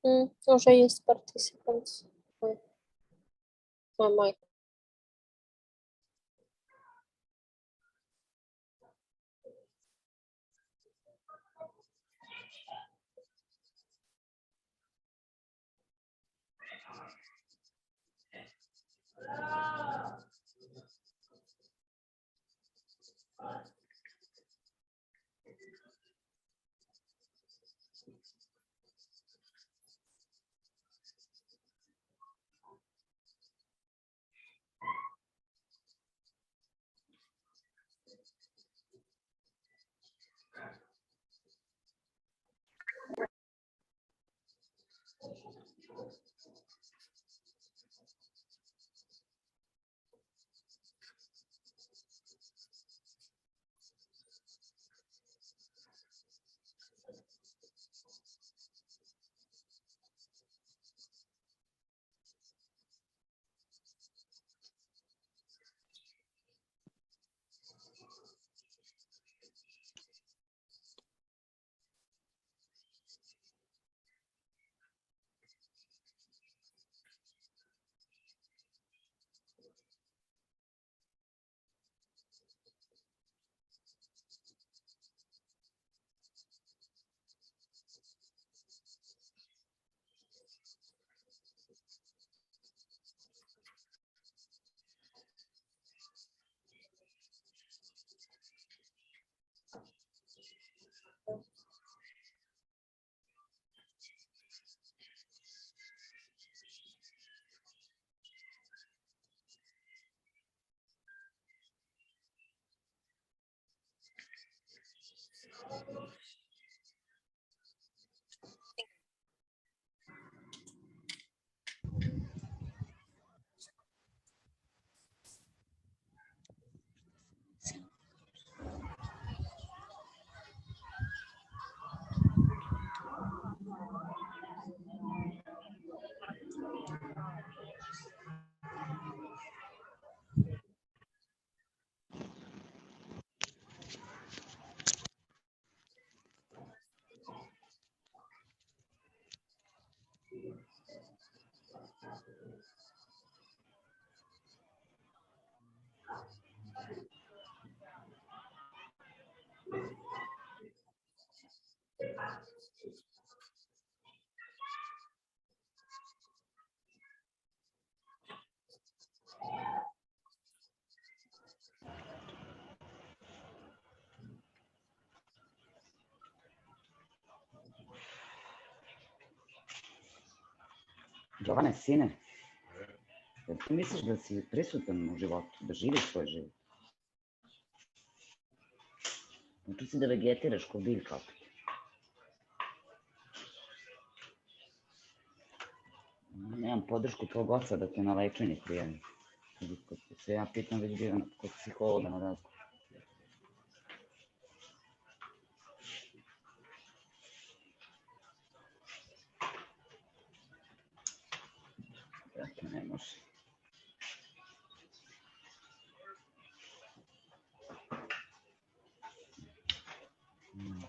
Уже есть participants. Ой, мой майк. Jovane, sine, jel ti misliš da si prisutan u životu, da živiš svoj život? Uči si da vegetiraš ko biljka opet. Nemam podršku tvog oca da te na lečenje prijavim. Kad se ja pitam, već bio kod psihologa na razgovor. Dakle, ne može.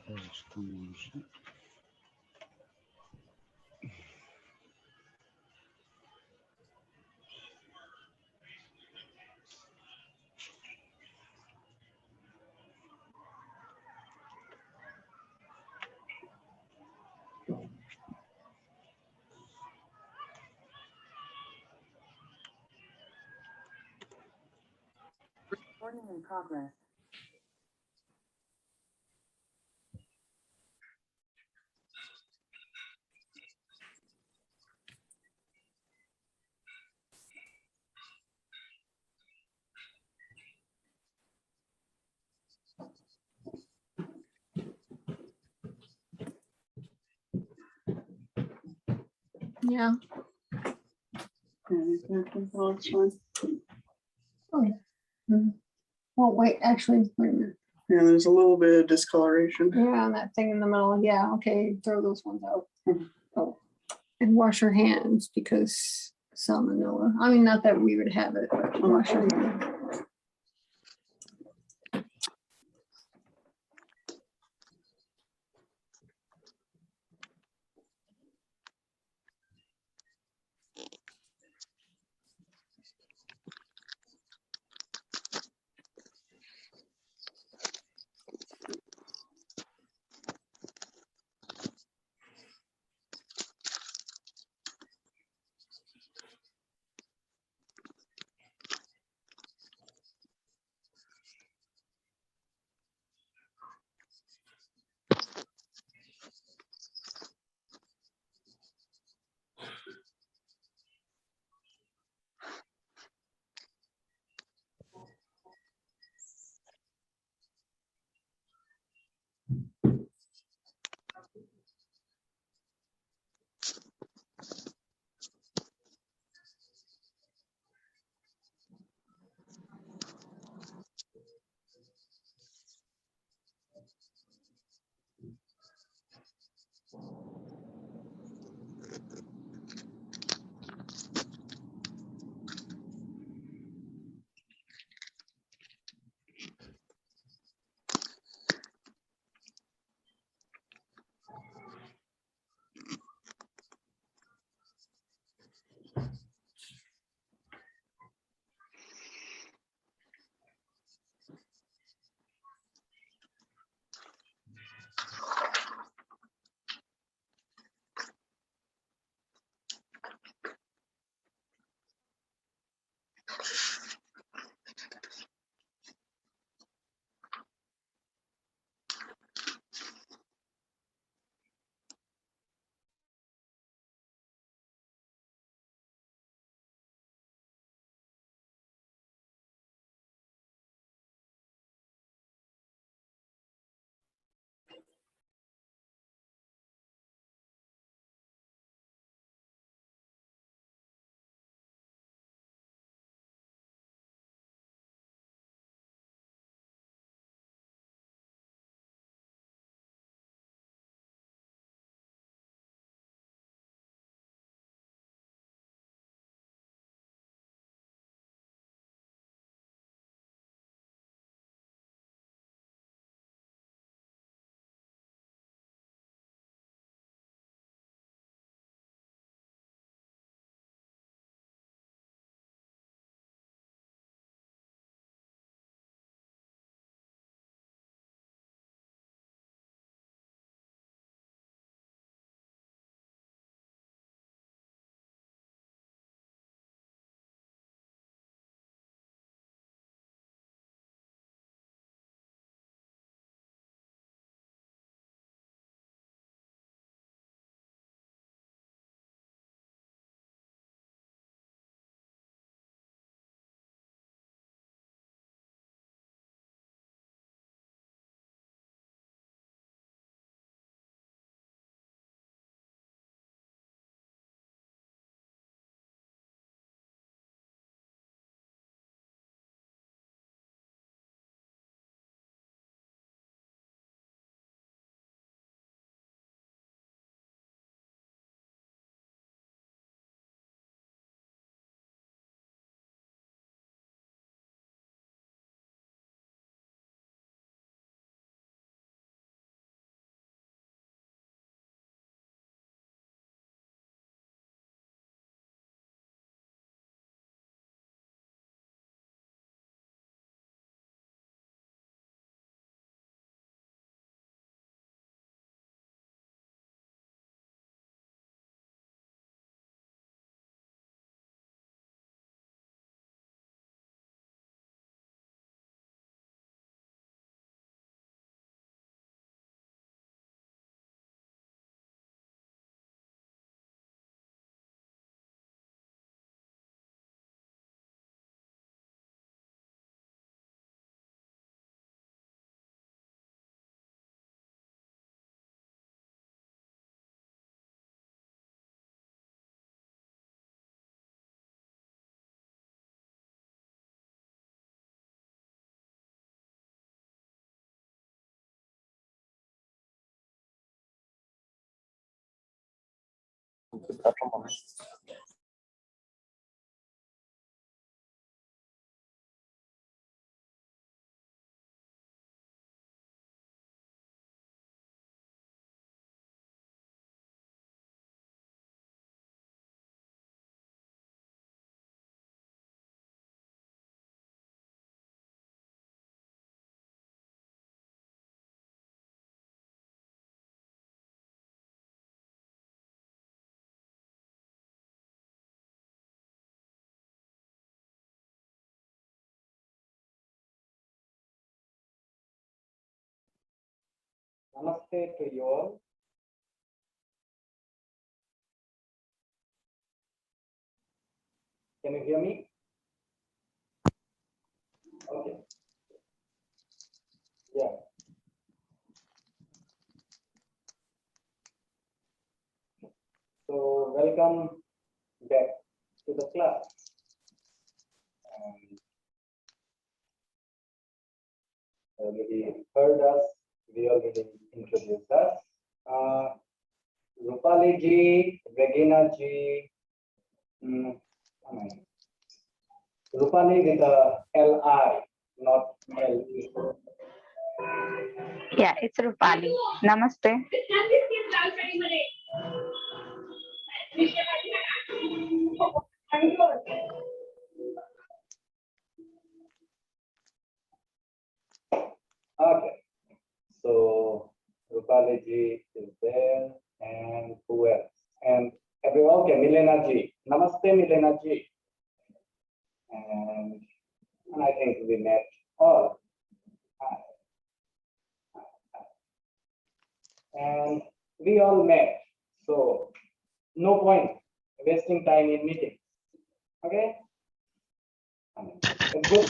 Kaže što može. Recording in progress. Yeah. There's nothing for this one. Oh, yeah. Well, wait, actually, wait a minute. Yeah, there's a little bit of discoloration. Yeah, on that thing in the middle. Yeah, okay, throw those ones out. Mhm. Oh, and wash your hands because salmonella. I mean, not that we would have it, but wash your hands. Namaste to you all. Can you hear me? Okay. Yeah. welcome back to the class. Already heard us, we already introduced us. Rupali ji, Regina ji, Rupali with a L-I, not L-E. Yeah, it's Rupali. Namaste. Okay, so Rupali ji is there, and who else? And everyone, okay, Milena ji. Namaste, Milena ji. And I think we met all. And we all met, so no point wasting time in meetings. Okay? It's good.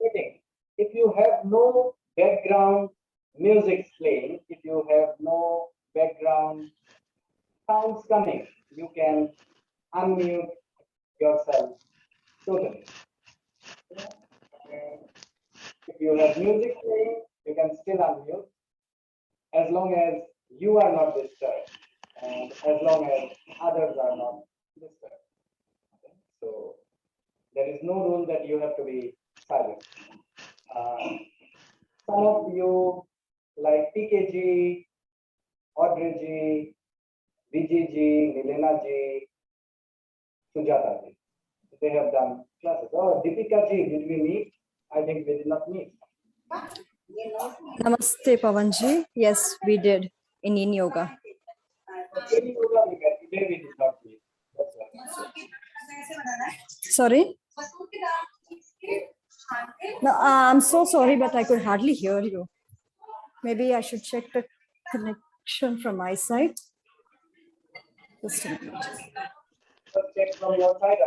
Meeting. If you have no background music playing, if you have no background sounds coming, you can unmute yourself totally. If you have music playing, you can still unmute as long as you are not disturbed and as long as others are not disturbed. Okay? So there is no rule that you have to be silent. Some of you like PKG, Audrey ji, Vijay ji, Milena ji, Sujata ji, they have done classes. Oh, Deepika ji, did we meet? I think we did not meet. Namaste, Pavanji. Yes, we did in Yin Yoga. In yoga we met, today we did not meet. That's right. Sorry? No, I'm so sorry, but I could hardly hear you. Maybe I should check the connection from my side. Just a minute. Just check from your side,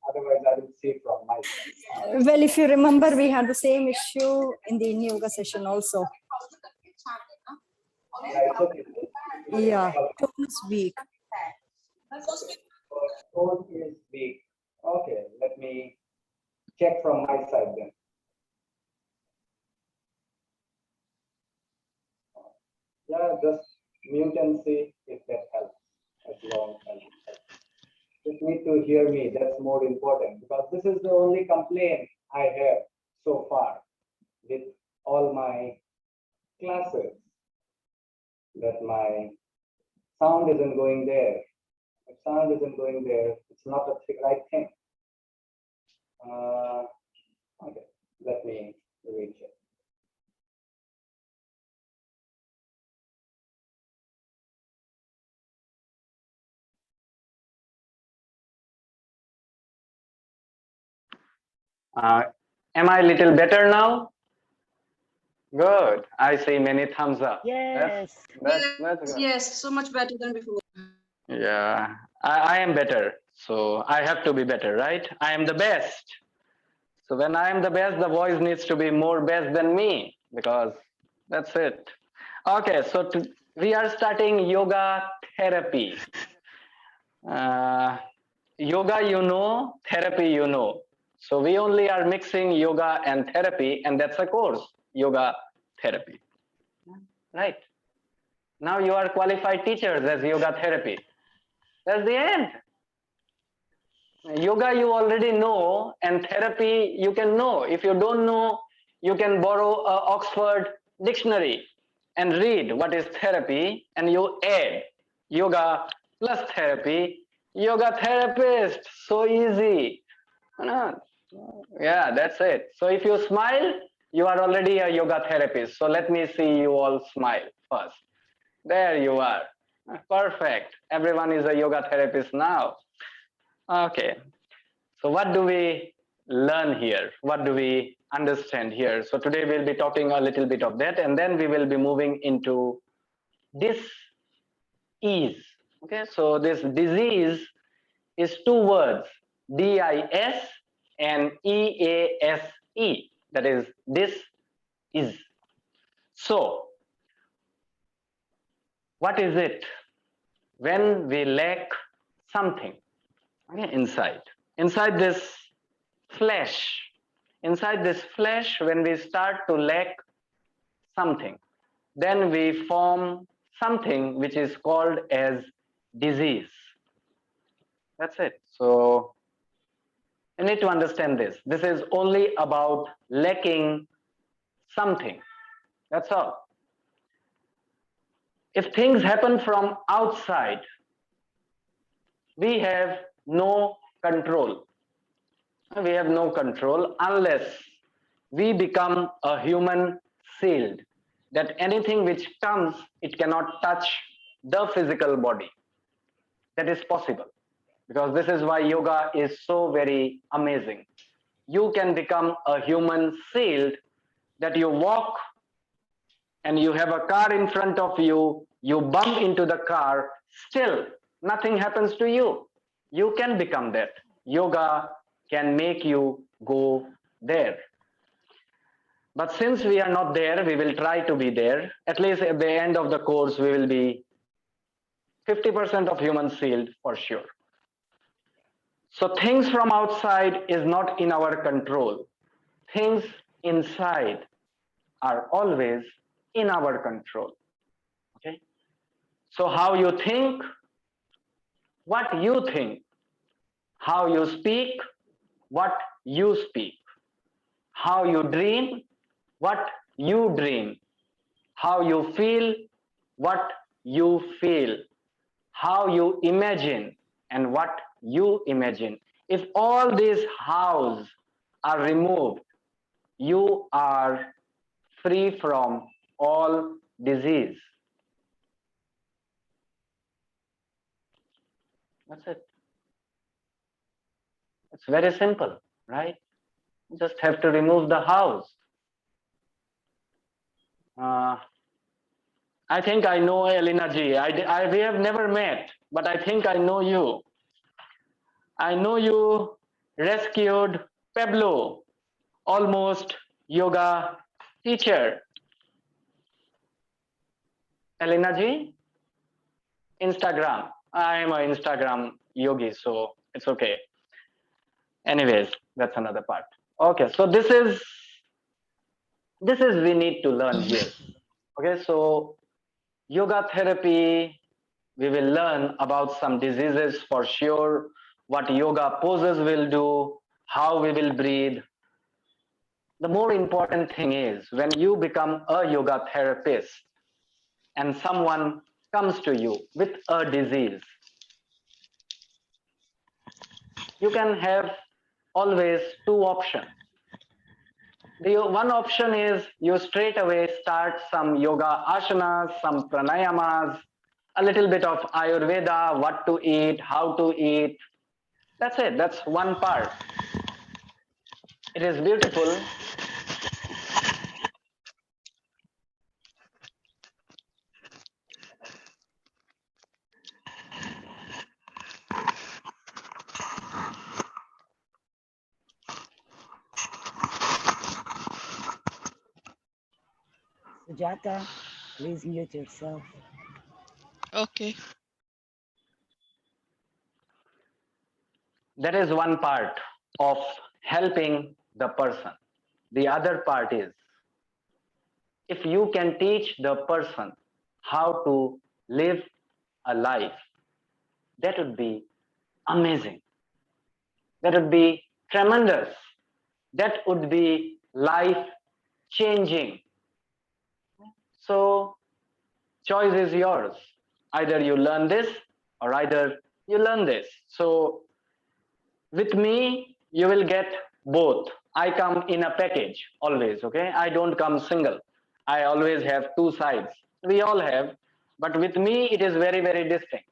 otherwise I will see from my side. Well, if you remember, we had the same issue in the Yin Yoga session also. Yeah, it's okay. Yeah, tone is weak. Tone is weak. Okay, let me check from my side then. Yeah, just mute and see if that helps. As long as it helps. Just need to hear me, that's more important, because this is the only complaint I have so far with all my classes, that my sound isn't going there. If sound isn't going there, it's not the right thing. Okay, let me recheck. Am I a little better now? Good. I see many thumbs up. Yes. That's good. Yes, so much better than before. Yeah, I am better. So I have to be better, right? I am the best. So when I am the best, the voice needs to be more best than me, because that's it. Okay, so we are starting yoga therapy. Yoga, you know, therapy, you know. So we only are mixing yoga and therapy, and that's a course, yoga therapy. Right. Now you are qualified teachers as yoga therapy. That's the end. Yoga you already know, and therapy you can know. If you don't know, you can borrow an Oxford dictionary and read what is therapy, and you add yoga plus therapy. Yoga therapist, so easy. Yeah, that's it. So if you smile, you are already a yoga therapist. So let me see you all smile first. There you are. Perfect. Everyone is a yoga therapist now. Okay. So what do we learn here? What do we understand here? So today we'll be talking a little bit of that, and then we will be moving into dis-ease. Okay, so this disease is two words, D-I-S and E-A-S-E. That is dis-ease. So what is it? when we lack something, okay, inside this flesh, when we start to lack something, then we form something which is called as disease. That's it. So you need to understand this. This is only about lacking something. That's all. If things happen from outside, we have no control. We have no control unless we become a human shield, that anything which comes, it cannot touch the physical body. That is possible, because this is why yoga is so very amazing. You can become a human shield, that you walk and you have a car in front of you, you bump into the car, still nothing happens to you. You can become that. Yoga can make you go there. But since we are not there, we will try to be there. At least at the end of the course, we will be 50% of human shield for sure. So things from outside is not in our control. Things inside are always in our control. Okay? So how you think, what you think, how you speak, what you speak, how you dream, what you dream, how you feel, what you feel, how you imagine, and what you imagine. If all these hows are removed, you are free from all disease. That's it. It's very simple, right? You just have to remove the hows. I think I know Elena G. We have never met, but I think I know you. I know you rescued Pablo, almost yoga teacher. Elena G? Instagram. I am an Instagram yogi, so it's okay. Anyways, that's another part. Okay, so this is we need to learn here. Okay, so yoga therapy, we will learn about some diseases for sure, what yoga poses will do, how we will breathe. The more important thing is when you become a yoga therapist and someone comes to you with a disease, you can have always two options. The one option is you straight away start some yoga asanas, some pranayamas, a little bit of Ayurveda, what to eat, how to eat. That's it. That's one part. It is beautiful. Sujata, please mute yourself. Okay. That is one part of helping the person. The other part is, if you can teach the person how to live a life, that would be amazing. That would be tremendous. That would be life changing. So choice is yours. Either you learn this or either you learn this. So with me, you will get both. I come in a package always, okay? I don't come single. I always have two sides. We all have, but with me, it is very, very distinct.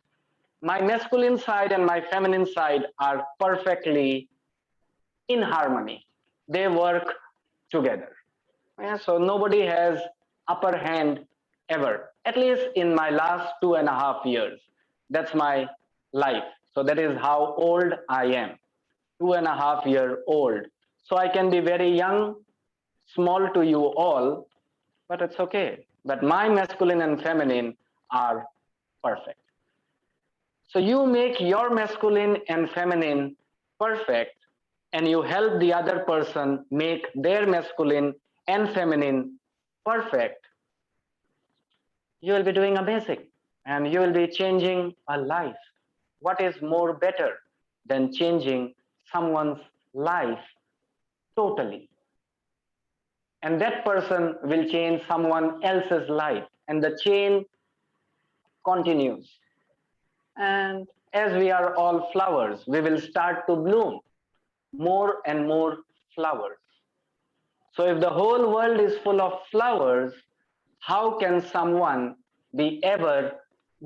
My masculine side and my feminine side are perfectly in harmony. They work together. Yeah, so nobody has upper hand ever, at least in my last 2.5 years. That's my life. So that is how old I am. 2.5 year old. So I can be very young, small to you all, but it's okay. But my masculine and feminine are perfect. So you make your masculine and feminine perfect, and you help the other person make their masculine and feminine perfect. You will be doing amazing, and you will be changing a life. What is more better than changing someone's life totally? And that person will change someone else's life, and the chain continues. And as we are all flowers, we will start to bloom more and more flowers. So if the whole world is full of flowers, how can someone be ever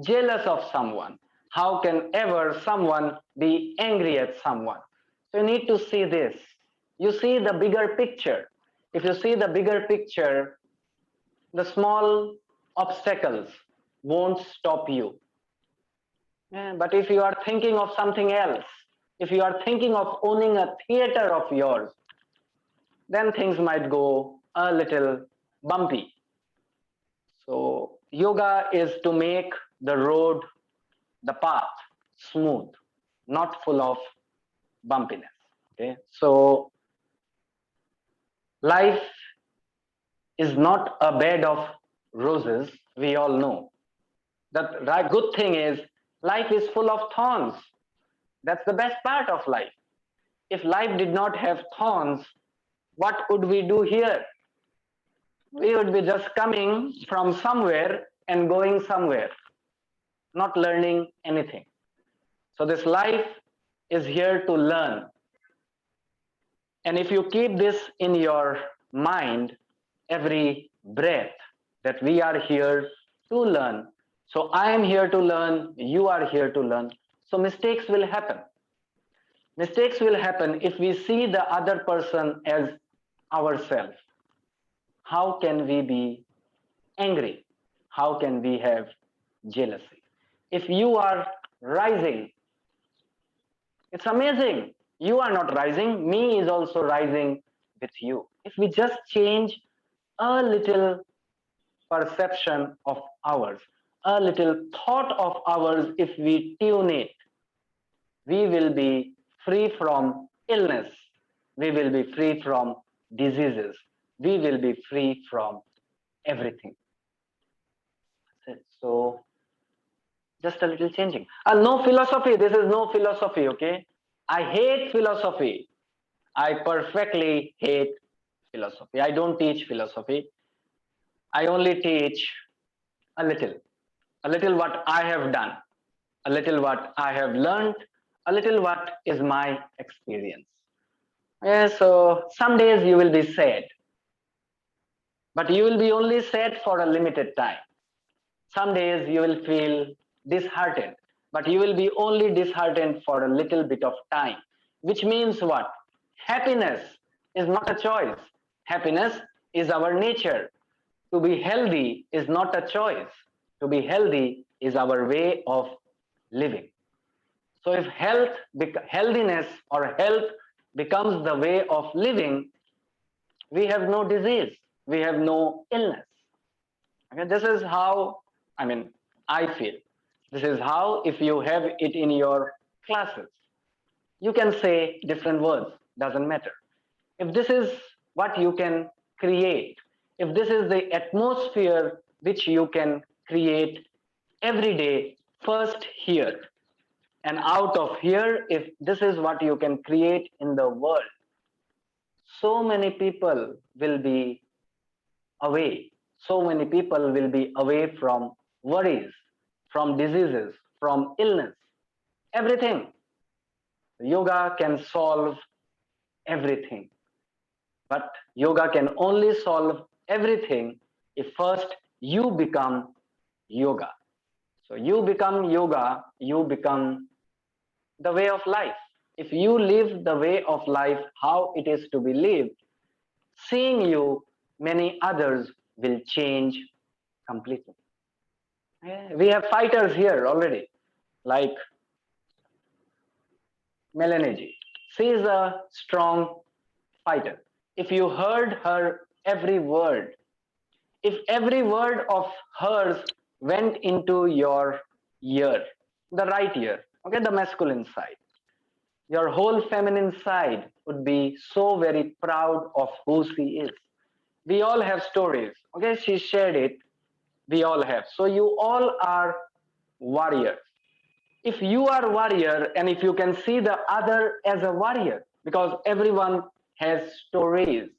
jealous of someone? How can ever someone be angry at someone? So you need to see this. You see the bigger picture. If you see the bigger picture, the small obstacles won't stop you. But if you are thinking of something else, if you are thinking of owning a theater of yours, then things might go a little bumpy. So yoga is to make the road, the path smooth, not full of bumpiness. Okay, so life is not a bed of roses. We all know that. The good thing is life is full of thorns. That's the best part of life. If life did not have thorns, what would we do here? We would be just coming from somewhere and going somewhere, not learning anything. So this life is here to learn. And if you keep this in your mind, every breath, that we are here to learn. So I am here to learn, you are here to learn. So mistakes will happen. Mistakes will happen if we see the other person as ourselves. How can we be angry? How can we have jealousy? If you are rising, it's amazing. You are not rising, me is also rising with you. If we just change a little perception of ours, a little thought of ours, if we tune it, we will be free from illness. We will be free from diseases. We will be free from everything. So, just a little changing. No philosophy. This is no philosophy, okay? I hate philosophy. I perfectly hate philosophy. I don't teach philosophy. I only teach a little what I have done, a little what I have learned, a little what is my experience. Yeah, so some days you will be sad, but you will be only sad for a limited time. Some days you will feel disheartened, but you will be only disheartened for a little bit of time, which means what? Happiness is not a choice. Happiness is our nature. To be healthy is not a choice. To be healthy is our way of living. So if healthiness or health becomes the way of living, we have no disease. We have no illness. Okay, this is how, I feel. This is how, if you have it in your classes, you can say different words, doesn't matter. If this is what you can create, if this is the atmosphere which you can create every day, first here, and out of here, if this is what you can create in the world, so many people will be away. So many people will be away from worries, from diseases, from illness, everything. Yoga can solve everything. But yoga can only solve everything if first you become yoga. So you become yoga, you become the way of life. If you live the way of life, how it is to be lived, seeing you, many others will change completely. We have fighters here already, like Melanie ji. She is a strong fighter. If you heard her every word, if every word of hers went into your ear, the right ear, okay, the masculine side. Your whole feminine side would be so very proud of who she is. We all have stories, okay? She shared it. We all have. So you all are warriors. If you are warrior and if you can see the other as a warrior, because everyone has stories.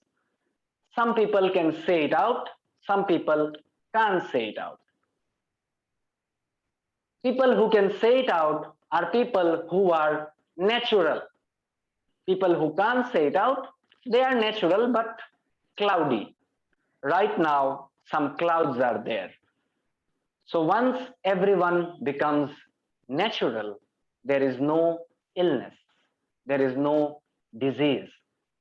Some people can say it out, some people can't say it out. People who can say it out are people who are natural. People who can't say it out, they are natural but cloudy. Right now, some clouds are there. So once everyone becomes natural, there is no illness, there is no disease,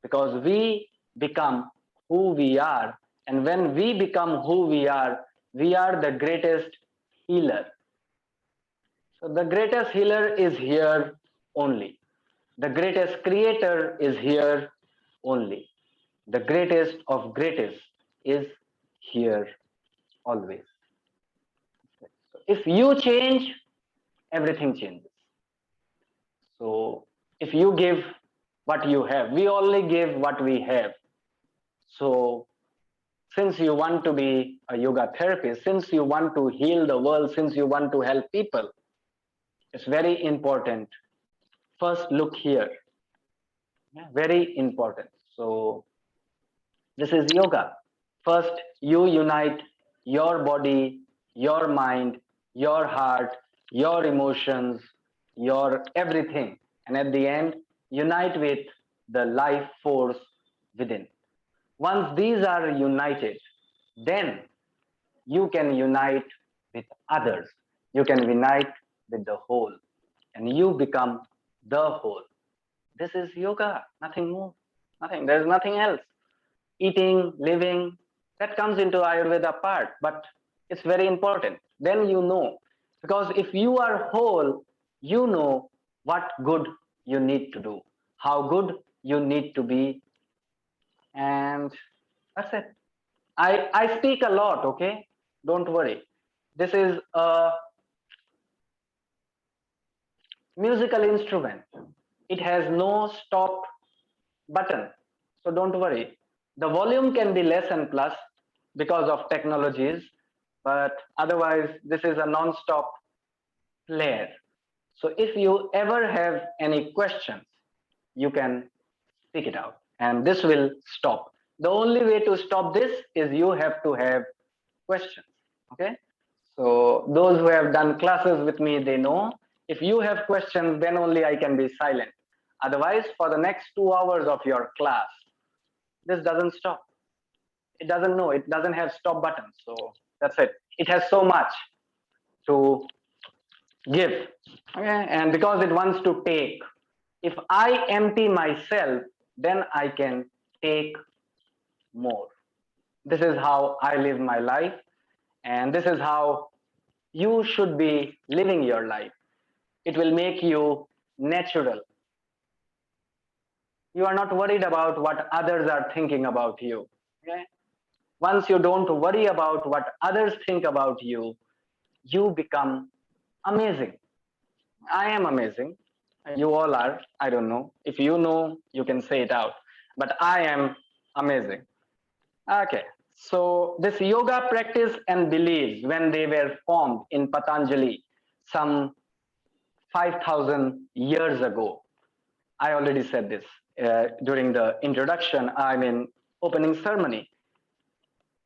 because we become who we are. And when we become who we are the greatest healer. So the greatest healer is here only. The greatest creator is here only. The greatest of greatest is here always. If you change, everything changes. So if you give what you have, we only give what we have. So since you want to be a yoga therapist, since you want to heal the world, since you want to help people, it's very important. First, look here. Very important. So this is yoga. First, you unite your body, your mind, your heart, your emotions, your everything. And at the end, unite with the life force within. Once these are united, then you can unite with others. You can unite with the whole. And you become the whole. This is yoga, nothing more. Nothing. There's nothing else. Eating, living, that comes into Ayurveda part, but it's very important. Then you know, because if you are whole, you know what good you need to do, how good you need to be, and that's it. I speak a lot, okay? Don't worry. This is a musical instrument. It has no stop button, so don't worry. The volume can be less and plus because of technologies, but otherwise this is a non-stop player. So if you ever have any questions, you can speak it out and this will stop. The only way to stop this is you have to have questions, okay? So those who have done classes with me, they know if you have questions, then only I can be silent. Otherwise, for the next 2 hours of your class, this doesn't stop. It doesn't know, it doesn't have stop button. So that's it. It has so much to give, okay? And because it wants to take, if I empty myself, then I can take more. This is how I live my life, and this is how you should be living your life. It will make you natural. You are not worried about what others are thinking about you, okay? Once you don't worry about what others think about you, you become amazing. I am amazing. You all are. I don't know. If you know, you can say it out. But I am amazing. Okay. So this yoga practice and beliefs, when they were formed in Patanjali some 5,000 years ago, I already said this during the introduction, opening ceremony.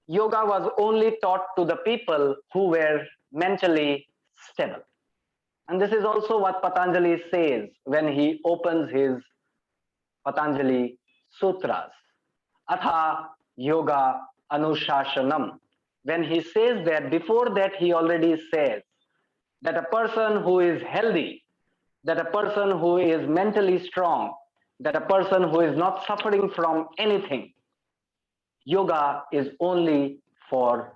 Yoga was only taught to the people who were mentally stable. And this is also what Patanjali says when he opens his Patanjali Sutras. Atha Yoga Anushashanam. When he says that, before that he already says that a person who is healthy, that a person who is mentally strong, that a person who is not suffering from anything, yoga is only for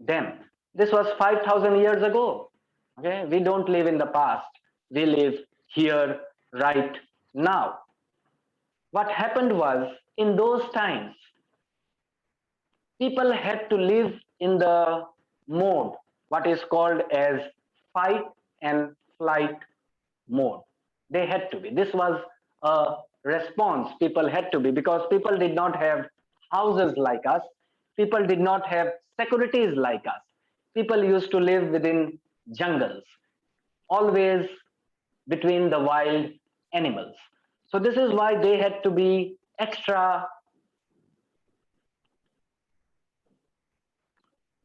them. This was 5,000 years ago. Okay, we don't live in the past. We live here, right now. What happened was, in those times, people had to live in the mode, what is called as fight and flight mode. They had to be. This was a response people had to be, because people did not have houses like us. People did not have securities like us. People used to live within jungles, always between the wild animals. So this is why they had to be extra.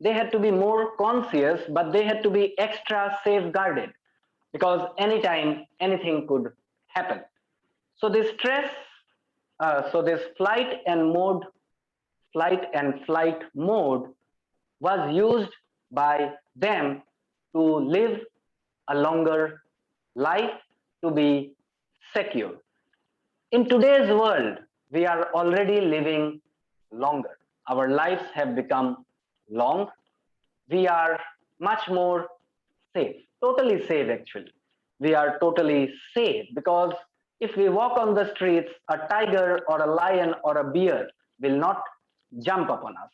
They had to be more conscious, but they had to be extra safeguarded, because anytime anything could happen. So this stress, this flight and flight mode was used by them to live a longer life, to be secure. In today's world, we are already living longer. Our lives have become long. We are much more safe, totally safe actually. We are totally safe because if we walk on the streets, a tiger or a lion or a bear will not jump upon us.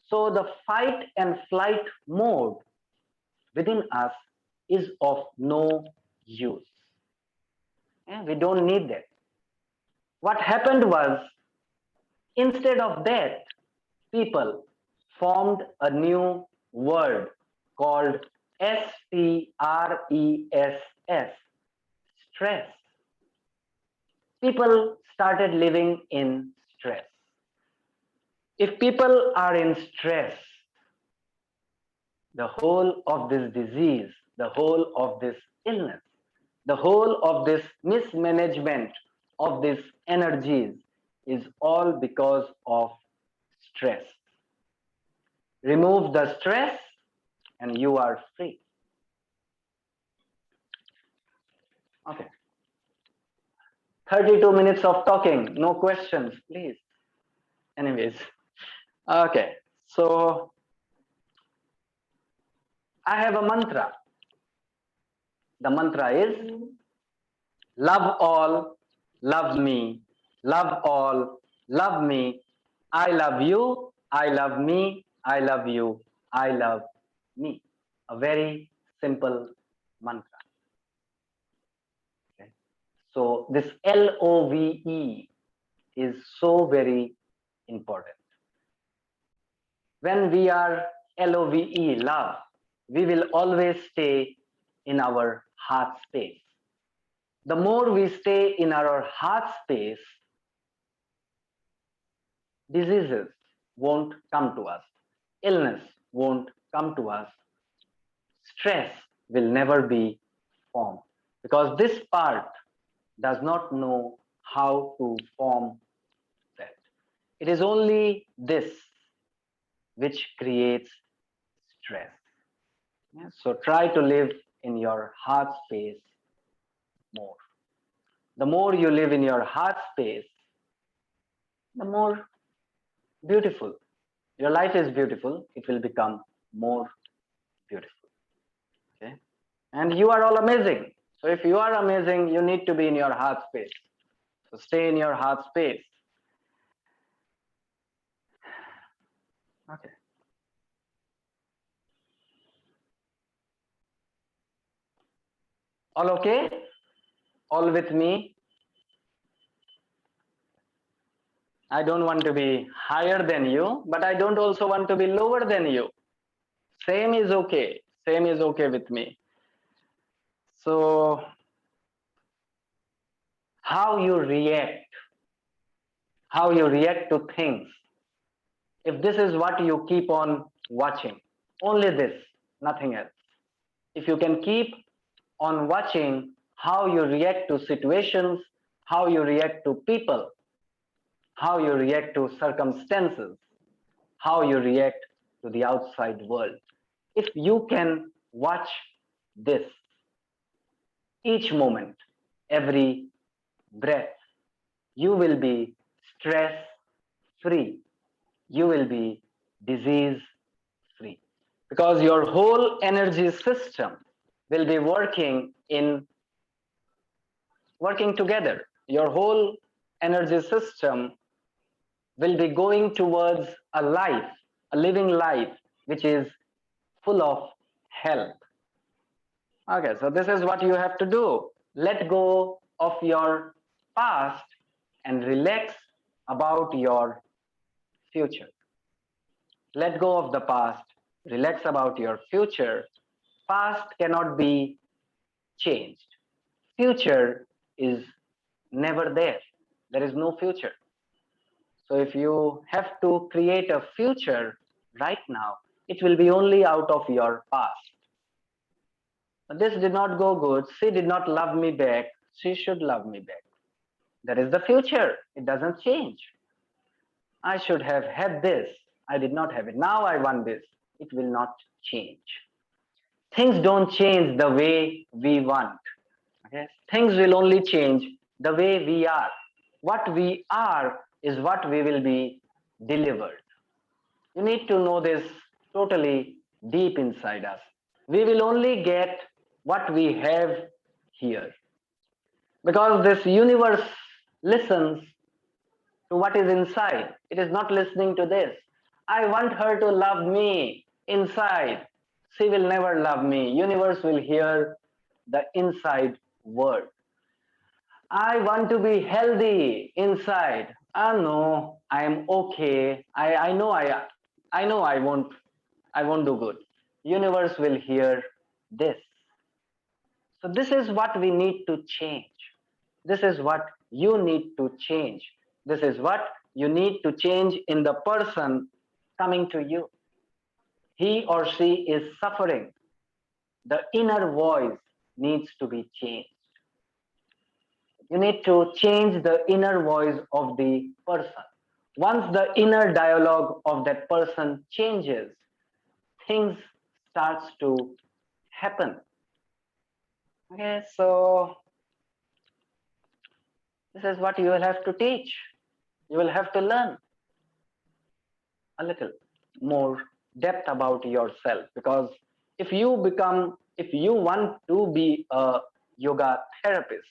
So the fight and flight mode within us is of no use. We don't need that. What happened was, instead of that, people formed a new word called STRESS, stress. People started living in stress. If people are in stress, the whole of this disease, the whole of this illness, the whole of this mismanagement of these energies is all because of stress. Remove the stress and you are free. Okay. 32 minutes of talking, no questions, please. Anyways, okay. So I have a mantra. The mantra is love all, love me, love all, love me. I love you, I love me, I love you, I love me. A very simple mantra. Okay. So this LOVE is so very important. When we are LOVE, love, we will always stay in our heart space. The more we stay in our heart space, diseases won't come to us, illness won't come to us, stress will never be formed, because this part does not know how to form that. It is only this which creates stress. Yeah? So try to live in your heart space more. The more you live in your heart space, the more beautiful. Your life is beautiful. It will become more beautiful. Okay? And you are all amazing. So if you are amazing, you need to be in your heart space. So stay in your heart space. Okay. All okay? All with me? I don't want to be higher than you, but I don't also want to be lower than you. Same is okay. Same is okay with me. So, how you react to things. If this is what you keep on watching, only this, nothing else. If you can keep on watching how you react to situations, how you react to people, how you react to circumstances, how you react to the outside world. If you can watch this, each moment, every breath, you will be stress-free. You will be disease-free. Because your whole energy system will be working together. Your whole energy system will be going towards a life, a living life, which is full of health. Okay, so this is what you have to do. Let go of your past and relax about your future. Let go of the past, relax about your future. Past cannot be changed. Future is never there. There is no future. So if you have to create a future right now, it will be only out of your past. This did not go good. She did not love me back. She should love me back. That is the future. It doesn't change. I should have had this. I did not have it. Now I want this. It will not change. Things don't change the way we want. Okay? Things will only change the way we are. What we are is what we will be delivered. You need to know this totally deep inside us. We will only get what we have here. Because this universe listens to what is inside. It is not listening to this. I want her to love me inside. She will never love me. Universe will hear the inside word. I want to be healthy inside. No, I am okay. I know I won't do good. Universe will hear this. So this is what we need to change. This is what you need to change. This is what you need to change in the person coming to you. He or she is suffering. The inner voice needs to be changed. You need to change the inner voice of the person. Once the inner dialogue of that person changes, things starts to happen. Okay, so this is what you will have to teach. You will have to learn a little more depth about yourself, because if you want to be a yoga therapist,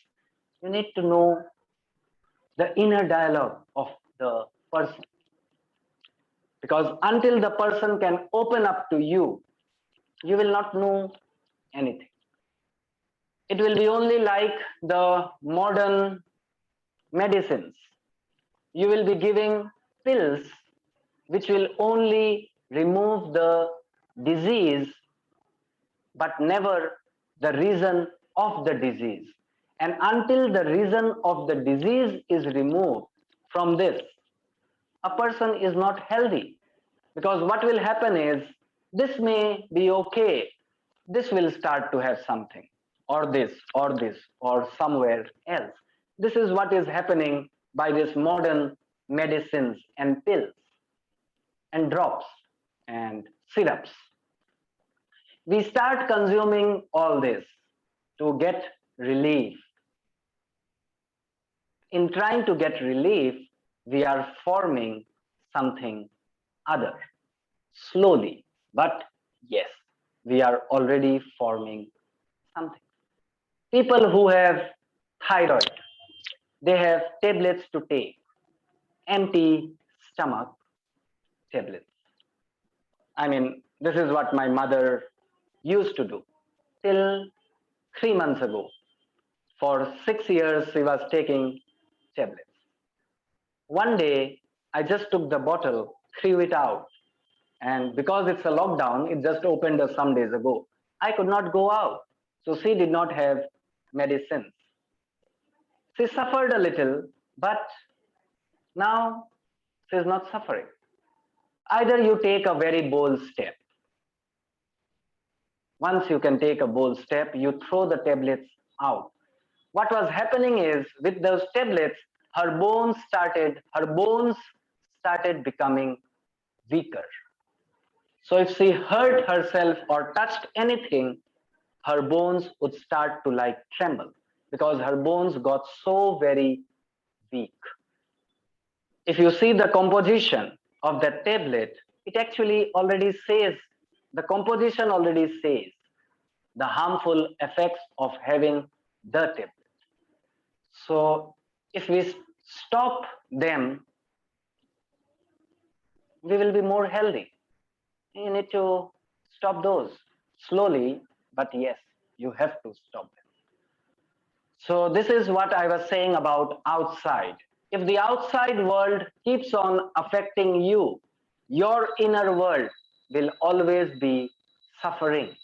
you need to know the inner dialogue of the person. Because until the person can open up to you, you will not know anything. It will be only like the modern medicines. You will be giving pills which will only remove the disease, but never the reason of the disease. And until the reason of the disease is removed from this, a person is not healthy. Because what will happen is, this may be okay, this will start to have something, or this, or somewhere else. This is what is happening by this modern medicines and pills and drops and syrups. We start consuming all this to get relief. In trying to get relief, we are forming something other. Slowly, but yes, we are already forming something. People who have thyroid, they have tablets to take, empty stomach tablets. I mean, this is what my mother used to do till 3 months ago. For 6 years, she was taking tablets. One day, I just took the bottle, threw it out. And because it's a lockdown, it just opened some days ago. I could not go out. So she did not have medicines. She suffered a little, but now she is not suffering. Either you take a very bold step. Once you can take a bold step, you throw the tablets out. What was happening is, with those tablets, her bones started becoming weaker. So if she hurt herself or touched anything, her bones would start to tremble, because her bones got so very weak. If you see the composition of that tablet, it actually already says, the composition already says the harmful effects of having the tablet. So if we stop them, we will be more healthy. You need to stop those slowly, but yes. You have to stop them. So this is what I was saying about outside. If the outside world keeps on affecting you, your inner world will always be suffering.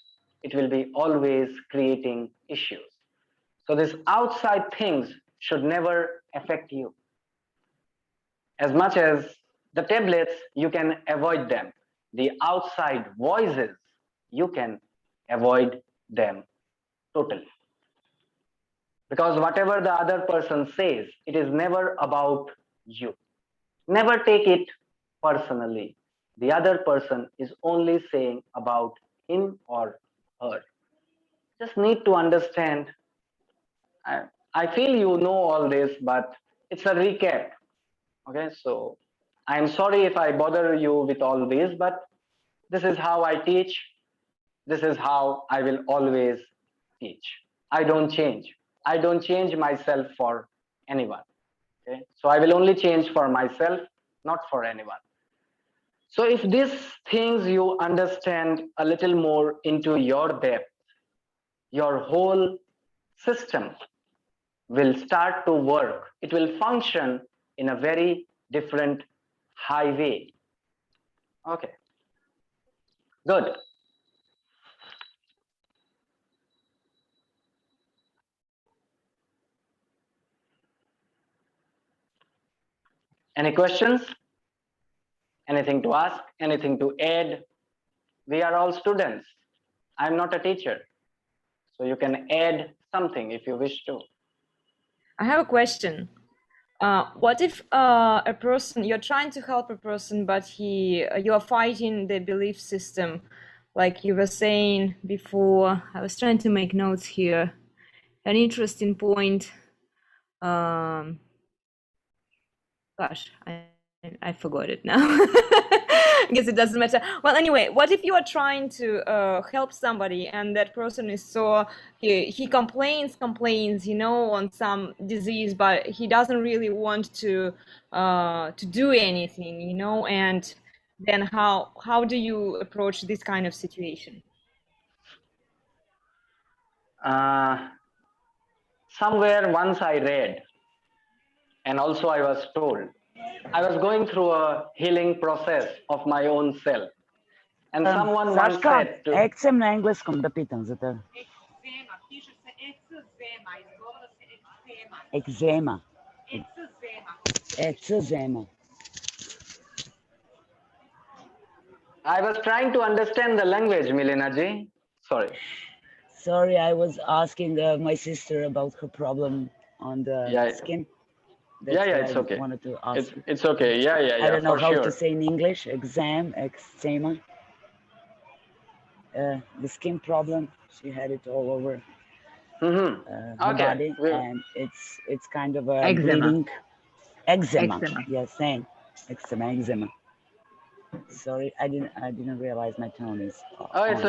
It will be always creating issues. So these outside things should never affect you. As much as the tablets, you can avoid them. The outside voices, you can avoid them totally. Because whatever the other person says, it is never about you. Never take it personally. The other person is only saying about him or her. Just need to understand. I feel you know all this, but it's a recap. Okay, so I'm sorry if I bother you with all this, but this is how I teach. This is how I will always teach. I don't change. I don't change myself for anyone. Okay, so I will only change for myself, not for anyone. So if these things you understand a little more into your depth, your whole system will start to work. It will function in a very different highway. Okay, good. Any questions? Anything to ask? Anything to add? We are all students. I'm not a teacher. So you can add something if you wish to. I have a question. What if a person, you're trying to help a person, but you are fighting the belief system, like you were saying before? I was trying to make notes here. An interesting point. Gosh, I forgot it now. I guess it doesn't matter. Well, anyway, what if you are trying to help somebody and that person is so he complains, on some disease, but he doesn't really want to do anything, and then how do you approach this kind of situation? Somewhere once I read, and also I was told, I was going through a healing process of my own self. And someone once said to... Ekcem na engleskom da pitam za tebe. Ekzema. Ekzema. I was trying to understand the language, Milena ji. Sorry. Sorry, I was asking my sister about her problem on the skin. That's it's okay. I wanted to ask. It's okay. Yeah. I don't know how sure. to say in English. Eczema. The skin problem. She had it all over her body, and it's kind of a bleeding. Eczema. Yes, same. Eczema. Sorry, I didn't realize my tone is. So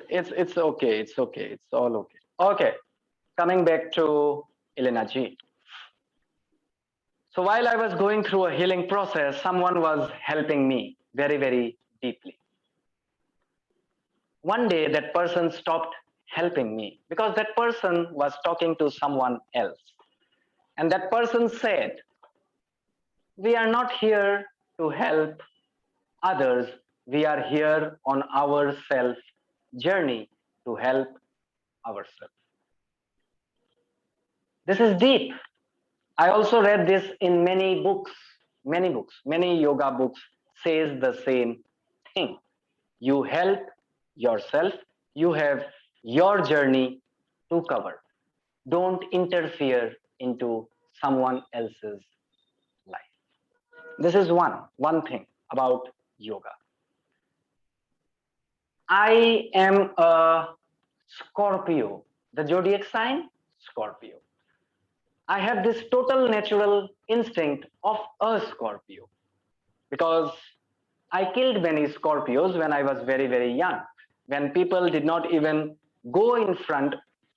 it's okay. It's okay. It's all okay. Okay, coming back to Elena ji. So while I was going through a healing process, someone was helping me very, very deeply. One day that person stopped helping me because that person was talking to someone else. And that person said, we are not here to help others. We are here on our self journey to help ourselves. This is deep. I also read this in many yoga books says the same thing. You help yourself. You have your journey to cover. Don't interfere into someone else's life. This is one thing about yoga. I am a Scorpio. The zodiac sign, Scorpio. I have this total natural instinct of a Scorpio because I killed many Scorpios when I was very, very young. When people did not even go in front,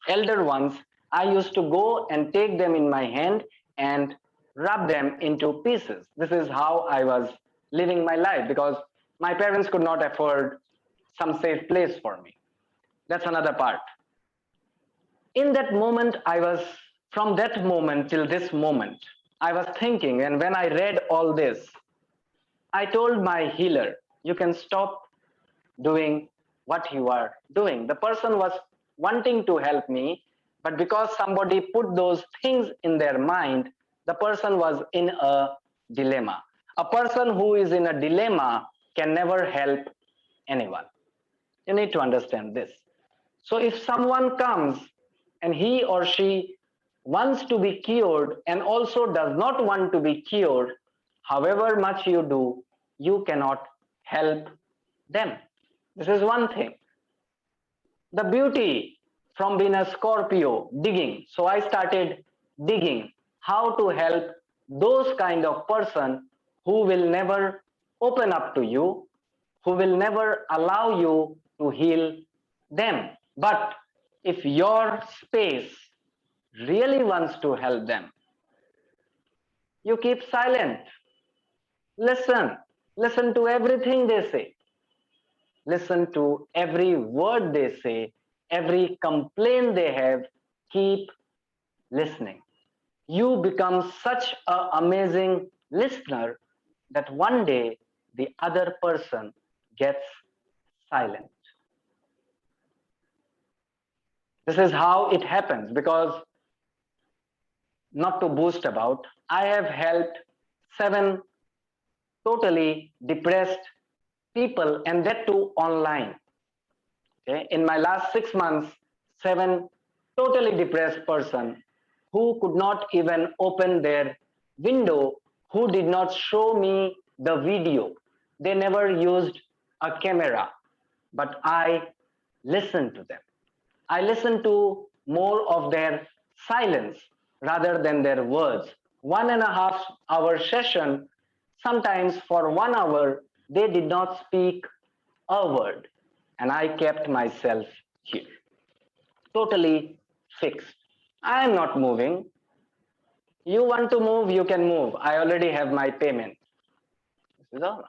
elder ones, I used to go and take them in my hand and rub them into pieces. This is how I was living my life because my parents could not afford some safe place for me. That's another part. in that moment, from that moment till this moment, I was thinking, and when I read all this, I told my healer, you can stop doing what you are doing. The person was wanting to help me, but because somebody put those things in their mind, the person was in a dilemma. A person who is in a dilemma can never help anyone. You need to understand this. So if someone comes and he or she wants to be cured and also does not want to be cured, however much you do, you cannot help them. This is one thing. The beauty from being a Scorpio, digging. So I started digging how to help those kind of person who will never open up to you, who will never allow you to heal them. But if your space really wants to help them, you keep silent. Listen to everything they say. Listen to every word they say, every complaint they have, keep listening. You become such an amazing listener that one day the other person gets silent. This is how it happens, because not to boast about, I have helped 7 totally depressed people, and that too online. Okay? In my last 6 months, 7 totally depressed person who could not even open their window, who did not show me the video. They never used a camera, but I listened to them. I listened to more of their silence rather than their words. 1.5 hour session, sometimes for 1 hour, they did not speak a word, and I kept myself here, totally fixed. I am not moving. You want to move, you can move. I already have my payment.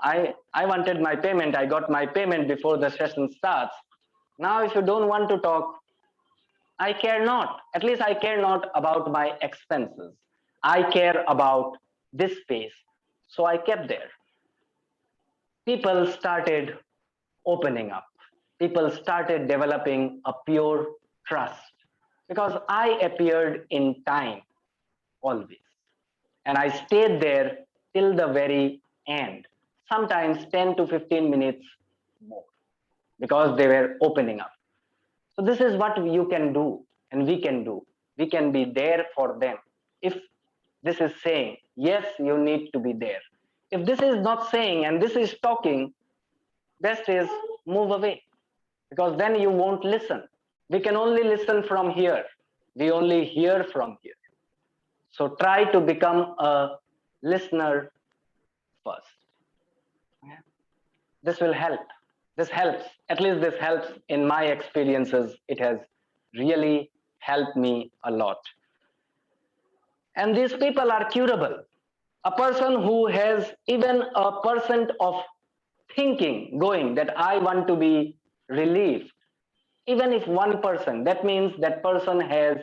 I wanted my payment. I got my payment before the session starts. Now, if you don't want to talk, I care not. At least I care not about my expenses. I care about this space. So I kept there. People started opening up. People started developing a pure trust because I appeared in time always. And I stayed there till the very end, sometimes 10 to 15 minutes more, because they were opening up. So this is what you can do and we can do. We can be there for them. If this is saying, yes, you need to be there. If this is not saying and this is talking, best is move away, because then you won't listen. We can only listen from here. We only hear from here. So try to become a listener first. Okay? This will help. This helps. At least this helps in my experiences. It has really helped me a lot. And these people are curable. A person who has even a % of thinking going that I want to be relieved, even if 1%, that means that person has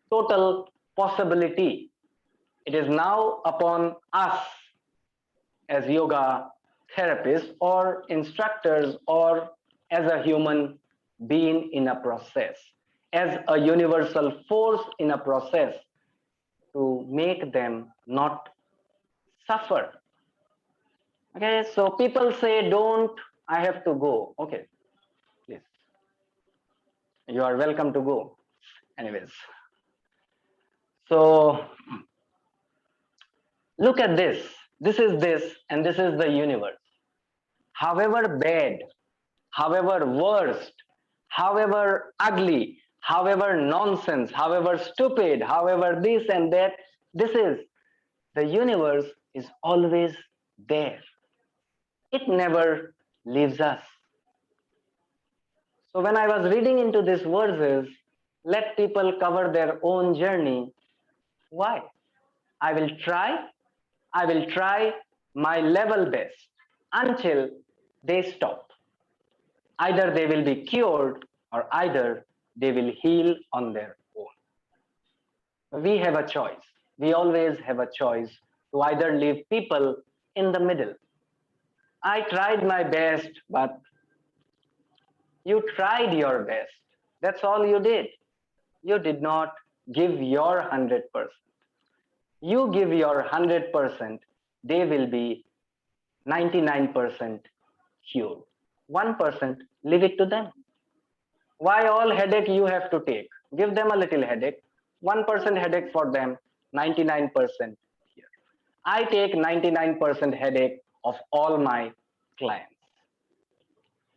total possibility. It is now upon us as yoga therapists or instructors or as a human being in a process, as a universal force in a process, to make them not suffer. Okay, so people say, don't, I have to go. Okay, please. You are welcome to go. Anyways. So look at this. This is this, and this is the universe. However bad, however worst, however ugly, however nonsense, however stupid, however this and that, this is, the universe is always there. It never leaves us. So when I was reading into these verses, let people cover their own journey. Why? I will try my level best until they stop. Either they will be cured or either they will heal on their own. We have a choice. We always have a choice to either leave people in the middle. I tried my best, but you tried your best. That's all you did. You did not give your 100%. You give your 100%, they will be 99% cured. 1%, leave it to them. Why all headache you have to take? Give them a little headache. 1% headache for them, 99% here. I take 99% headache of all my clients.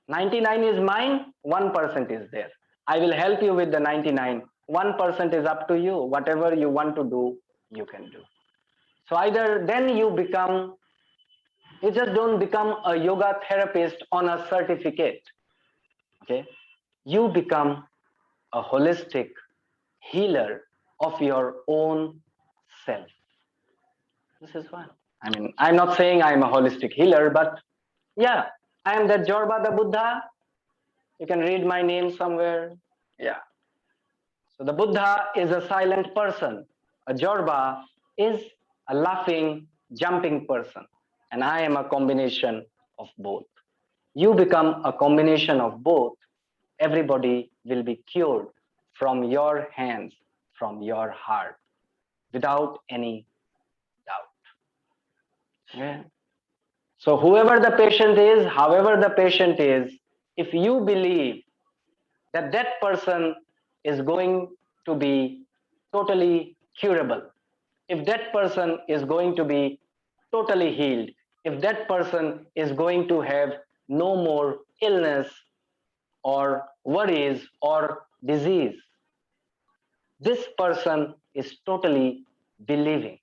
99 is mine, 1% is there. I will help you with the 99. 1% is up to you. Whatever you want to do, you can do. So either then you just don't become a yoga therapist on a certificate. Okay? You become a holistic healer of your own self. This is why. I mean, I'm not saying I'm a holistic healer, but yeah, I am that Jorba the Buddha. You can read my name somewhere. Yeah. So the Buddha is a silent person. A Jorba is a laughing, jumping person. And I am a combination of both. You become a combination of both. Everybody will be cured from your hands, from your heart, without any doubt. Yeah. So whoever the patient is, however the patient is, if you believe that that person is going to be totally curable, if that person is going to be totally healed, if that person is going to have no more illness or worries or disease, this person is totally believing.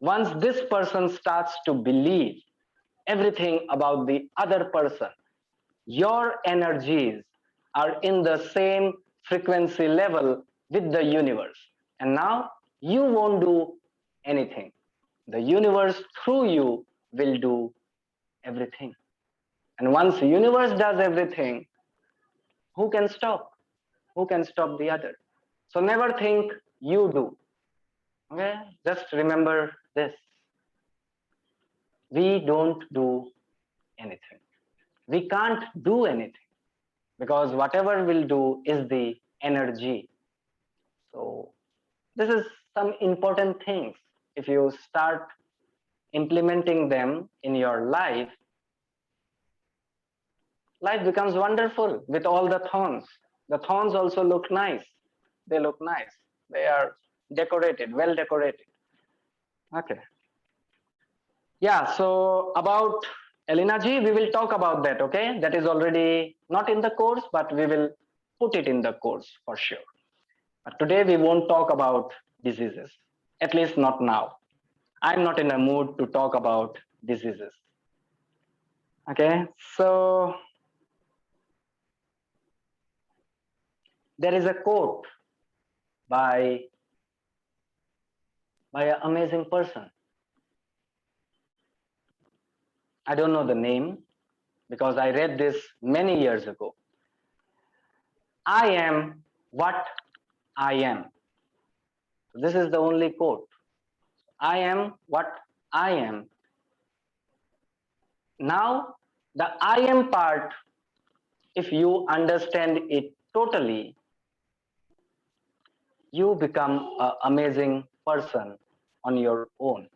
Once this person starts to believe everything about the other person, your energies are in the same frequency level with the universe. And now you won't do anything. The universe through you will do everything. And once the universe does everything, who can stop? Who can stop the other? So never think you do. Okay? Just remember this. We don't do anything. We can't do anything because whatever we'll do is the energy. So this is some important things. If you start implementing them in your life, life becomes wonderful with all the thorns. The thorns also look nice. They look nice. They are decorated, well decorated. Okay. Yeah, so about Elena ji, we will talk about that, okay? That is already not in the course, but we will put it in the course for sure. But today we won't talk about diseases, at least not now. I'm not in a mood to talk about diseases. Okay, so there is a quote by an amazing person. I don't know the name because I read this many years ago. I am what I am. This is the only quote. I am what I am. Now, the I am part, if you understand it totally, you become an amazing person on your own.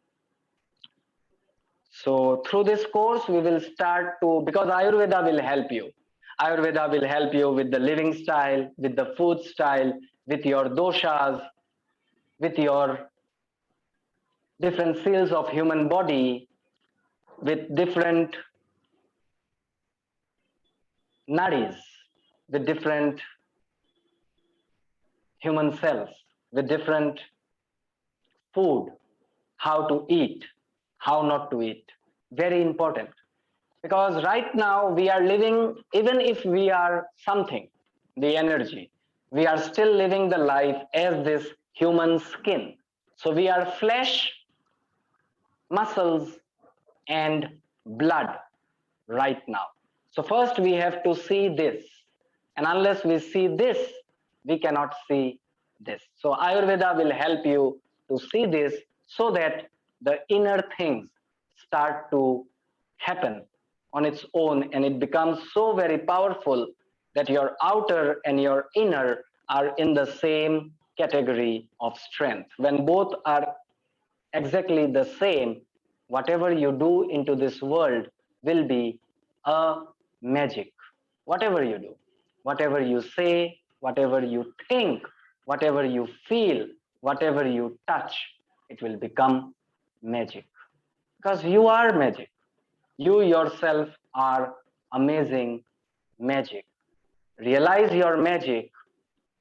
So through this course, we will start to, because Ayurveda will help you. Ayurveda will help you with the living style, with the food style, with your doshas, with your different cells of human body, with different nadis, with different human cells, with different food, how to eat, how not to eat. Very important. Because right now we are living, even if we are something, the energy, we are still living the life as this human skin. So we are flesh, muscles, and blood right now. So first we have to see this. And unless we see this, we cannot see this. So Ayurveda will help you to see this so that the inner things start to happen on its own, and it becomes so very powerful that your outer and your inner are in the same category of strength. When both are exactly the same, whatever you do into this world will be a magic. Whatever you do, whatever you say, whatever you think, whatever you feel, whatever you touch, it will become magic. Because you are magic. You yourself are amazing magic. Realize your magic.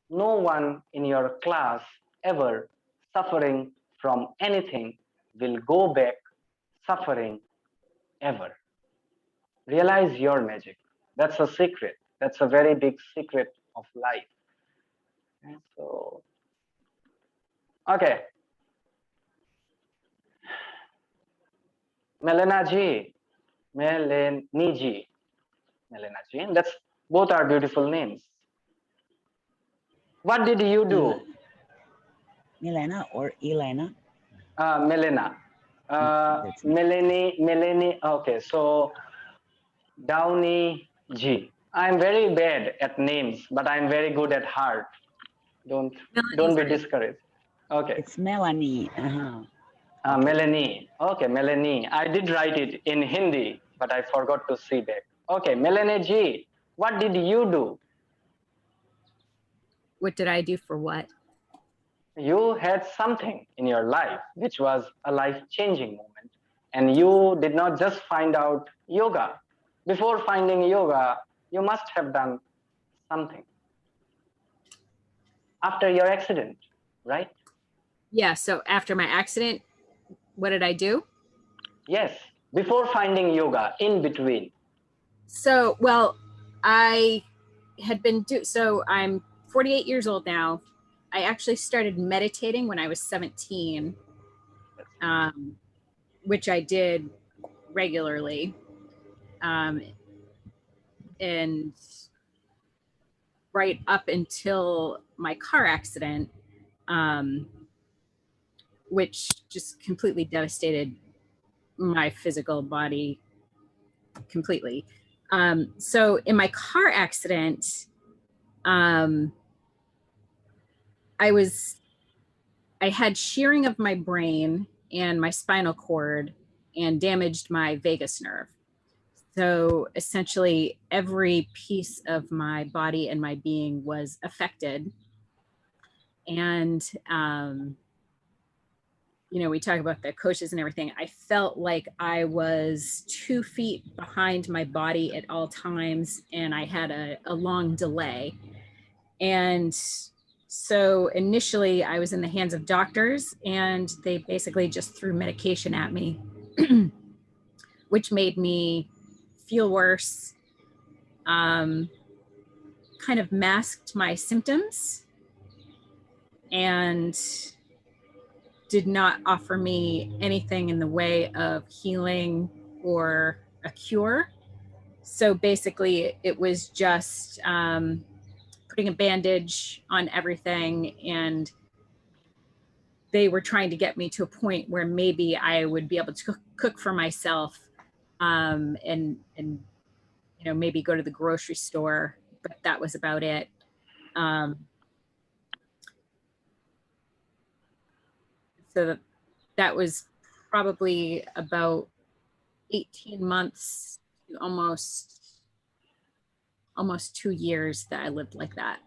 No one in your class ever suffering from anything will go back suffering ever. Realize your magic. That's a secret. That's a very big secret of life. And so, okay. Melena Ji, Melanie Ji, Melena Ji. That's both are beautiful names. What did you do? Milena or Elena? Melena. Melanie. Okay, so Downey G. I'm very bad at names, but I'm very good at heart. Don't be discouraged. Okay. It's Melanie. Melanie. Okay, Melanie. I did write it in Hindi, but I forgot to see that. Okay, Melanie G. What did you do? What did I do for what? You had something in your life which was a life-changing moment, and you did not just find out yoga. Before finding yoga, you must have done something. After your accident, right? Yeah, so after my accident, what did I do? Yes, before finding yoga, in between. So, well, I had been so I'm 48 years old now. I actually started meditating when I was 17, which I did regularly. And right up until my car accident, which just completely devastated my physical body completely. So in my car accident, I had shearing of my brain and my spinal cord and damaged my vagus nerve. So essentially every piece of my body and my being was affected. And, we talk about the coaches and everything. I felt like I was 2 feet behind my body at all times, and I had a long delay. And so initially I was in the hands of doctors, and they basically just threw medication at me, which made me feel worse, kind of masked my symptoms, and did not offer me anything in the way of healing or a cure. So basically it was just putting a bandage on everything, and they were trying to get me to a point where maybe I would be able to cook for myself, and maybe go to the grocery store, but that was about it. So that was probably about 18 months to almost 2 years that I lived like that.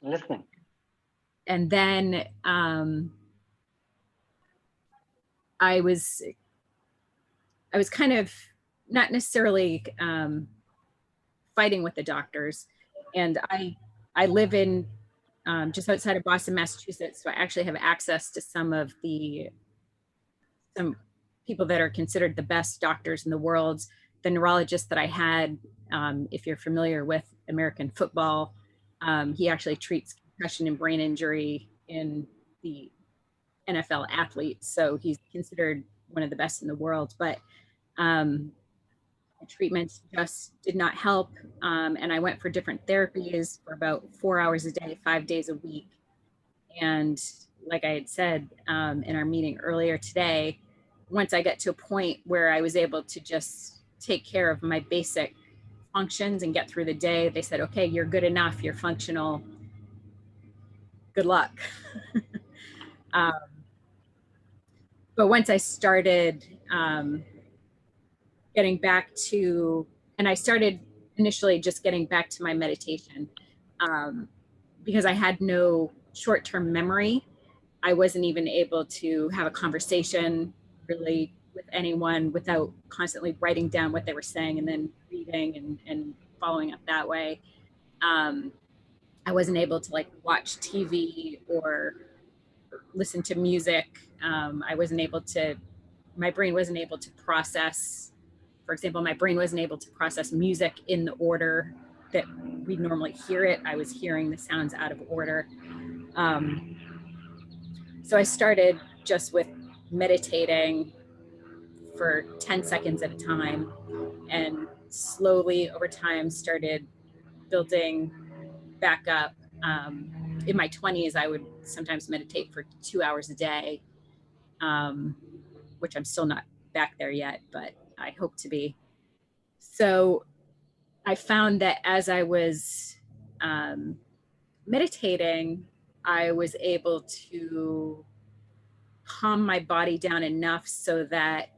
Listening. And then I was kind of not necessarily fighting with the doctors. And I live in just outside of Boston, Massachusetts. So I actually have access to some people that are considered the best doctors in the world. The neurologist that I had, if you're familiar with American football, he actually treats concussion and brain injury in the NFL athletes. So he's considered one of the best in the world. But The treatments just did not help. And I went for different therapies for about 4 hours a day, 5 days a week. And like I had said in our meeting earlier today, once I got to a point where I was able to just take care of my basic functions and get through the day, they said, okay, you're good enough, you're functional, good luck. But once I started getting back to, and I started initially just getting back to my meditation because I had no short-term memory. I wasn't even able to have a conversation really with anyone without constantly writing down what they were saying and then reading and following up that way. I wasn't able to like watch TV or listen to music. I wasn't able to, my brain wasn't able to process, for example, my brain wasn't able to process music in the order that we normally hear it. I was hearing the sounds out of order. So I started just with meditating for 10 seconds at a time, and slowly over time started building back up. In my 20s, I would sometimes meditate for 2 hours a day, which I'm still not back there yet, but I hope to be. So I found that as I was meditating, I was able to calm my body down enough so that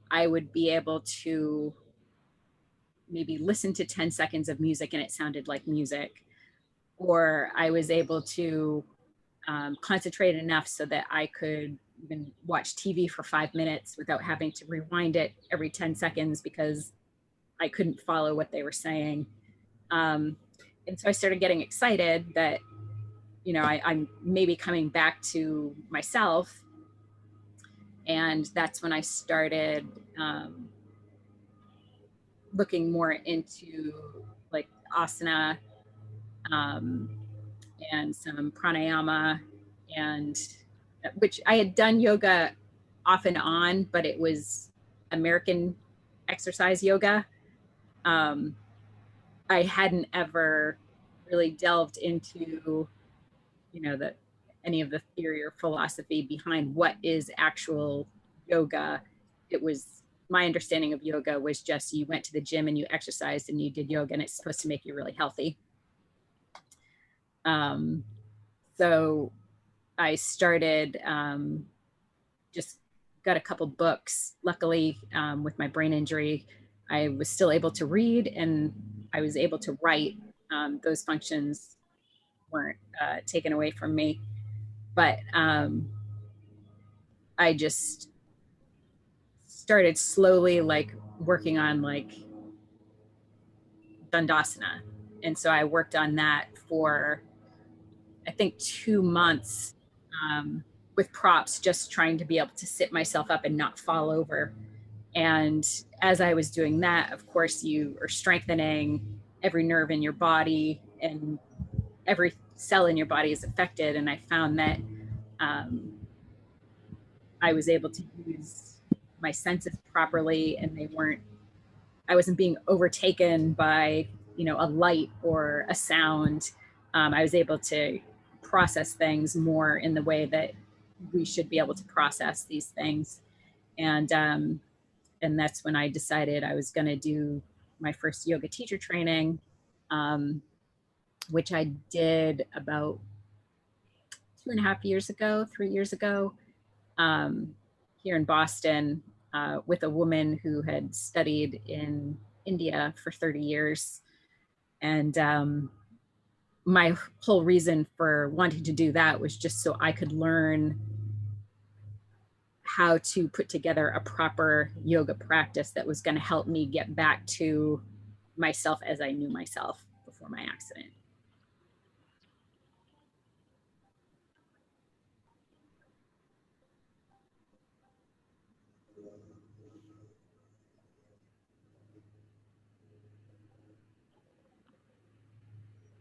I would be able to maybe listen to 10 seconds of music and it sounded like music, or I was able to concentrate enough so that I could even watch TV for 5 minutes without having to rewind it every 10 seconds because I couldn't follow what they were saying. And so I started getting excited that, you know, I'm maybe coming back to myself. And that's when I started looking more into like asana and some pranayama, and which I had done yoga off and on, but it was American exercise yoga. I hadn't ever really delved into, you know, any of the theory or philosophy behind what is actual yoga. It was, my understanding of yoga was just you went to the gym and you exercised and you did yoga and it's supposed to make you really healthy. So I started, just got a couple books. Luckily, with my brain injury, I was still able to read and I was able to write. Those functions weren't taken away from me. But I just started slowly like working on like Dandasana. And so I worked on that for, I think, 2 months with props, just trying to be able to sit myself up and not fall over. And as I was doing that, of course, you are strengthening every nerve in your body and every cell in your body is affected. And I found that I was able to use my senses properly and I wasn't being overtaken by, you know, a light or a sound. I was able to process things more in the way that we should be able to process these things. And that's when I decided I was going to do my first yoga teacher training, which I did about 3 years ago here in Boston with a woman who had studied in India for 30 years. And my whole reason for wanting to do that was just so I could learn how to put together a proper yoga practice that was going to help me get back to myself as I knew myself before my accident.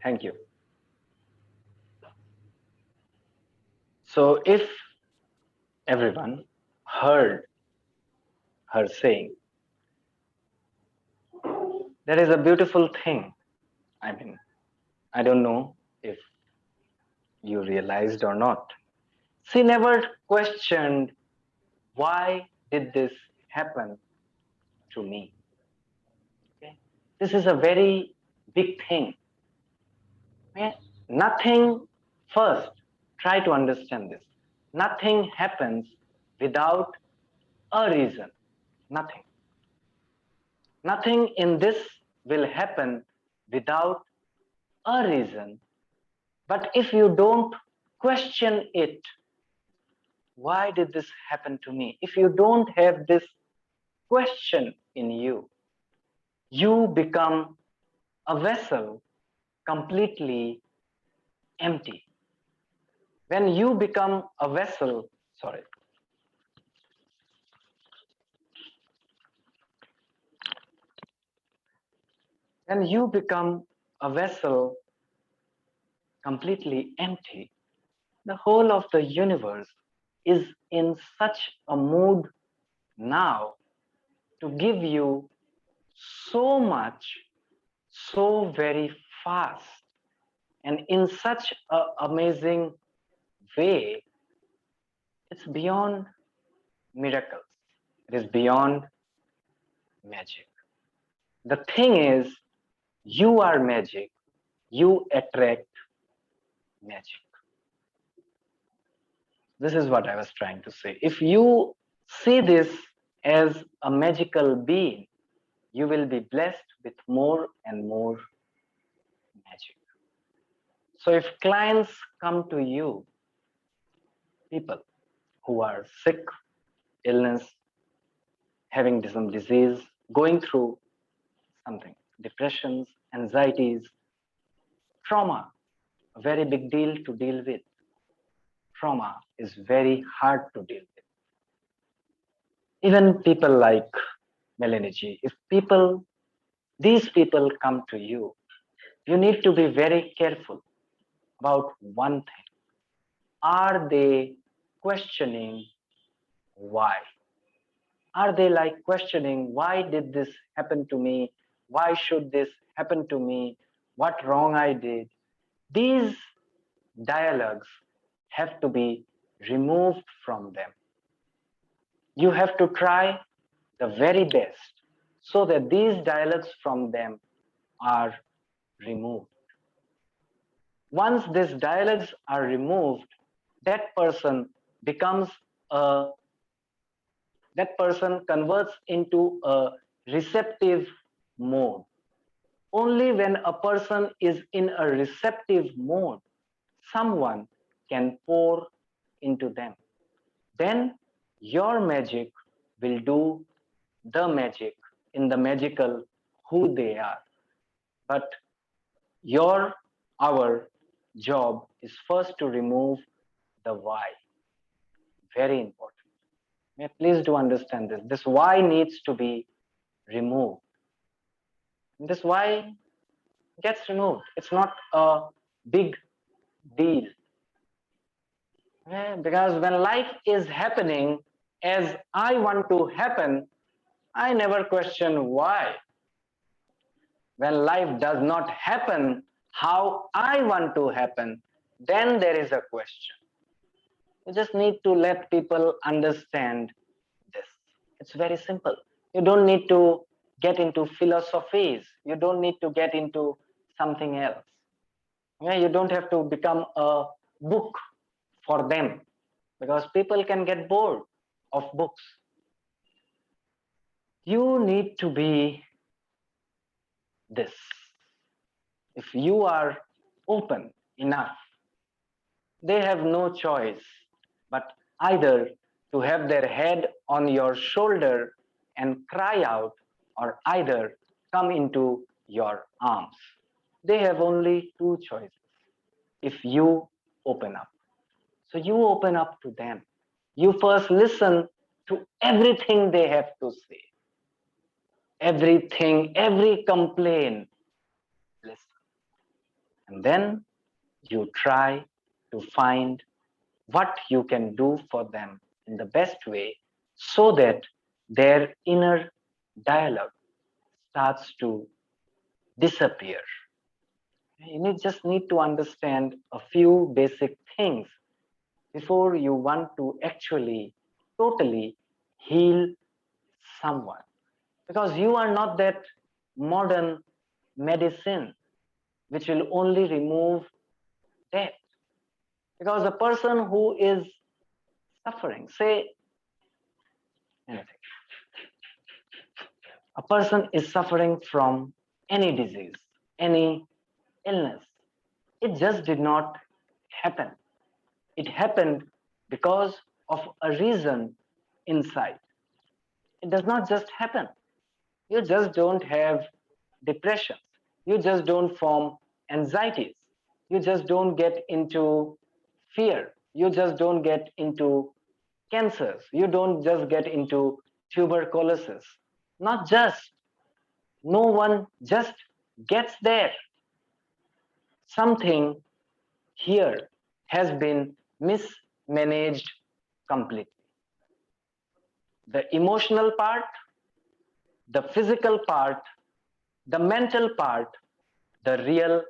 Thank you. So if everyone heard her saying There is a beautiful thing. I mean, I don't know if you realized or not. She never questioned, why did this happen to me? Okay? This is a very big thing. Okay? Nothing, first, try to understand this. Nothing happens without a reason. Nothing. Nothing in this will happen without a reason. But if you don't question it, why did this happen to me? If you don't have this question in you, you become a vessel completely empty. When you become a vessel, sorry. When you become a vessel completely empty, the whole of the universe is in such a mood now to give you so much, so very fast, and in such an amazing way. It's beyond miracles. It is beyond magic. The thing is, you are magic. You attract magic. This is what I was trying to say. If you see this as a magical being, you will be blessed with more and more magic. So if clients come to you, people who are sick, illness, having some disease, going through something, depressions, anxieties, trauma, a very big deal to deal with. Trauma is very hard to deal with. Even people like Melanie G, if these people come to you, you need to be very careful about one thing. Are they questioning why? Are they like questioning, why did this happen to me? Why should this happen to me? What wrong I did? These dialogues have to be removed from them. You have to try the very best so that these dialogues from them are removed. Once these dialogues are removed, that person converts into a receptive mode. Only when a person is in a receptive mode, someone can pour into them. Then your magic will do the magic in the magical who they are. But our job is first to remove the why. Very important. Please do understand this. This why needs to be removed. This why gets removed. It's not a big deal. Because when life is happening as I want to happen, I never question why. When life does not happen how I want to happen, then there is a question. You just need to let people understand this. It's very simple. You don't need to get into philosophies. You don't need to get into something else. You don't have to become a book for them, because people can get bored of books. You need to be this. If you are open enough, they have no choice but either to have their head on your shoulder and cry out, or either come into your arms. They have only two choices if you open up. So you open up to them. You first listen to everything they have to say. Everything, every complaint, listen. And then you try to find what you can do for them in the best way so that their inner dialogue starts to disappear. You just need to understand a few basic things before you want to actually totally heal someone. Because you are not that modern medicine which will only remove death. Because a person who is suffering, say anything, a person is suffering from any disease, any illness, it just did not happen. It happened because of a reason inside. It does not just happen. You just don't have depression. You just don't form anxieties. You just don't get into fear. You just don't get into cancers. You don't just get into tuberculosis. Not just. No one just gets there. Something here has been mismanaged completely. The emotional part, the physical part, the mental part, the real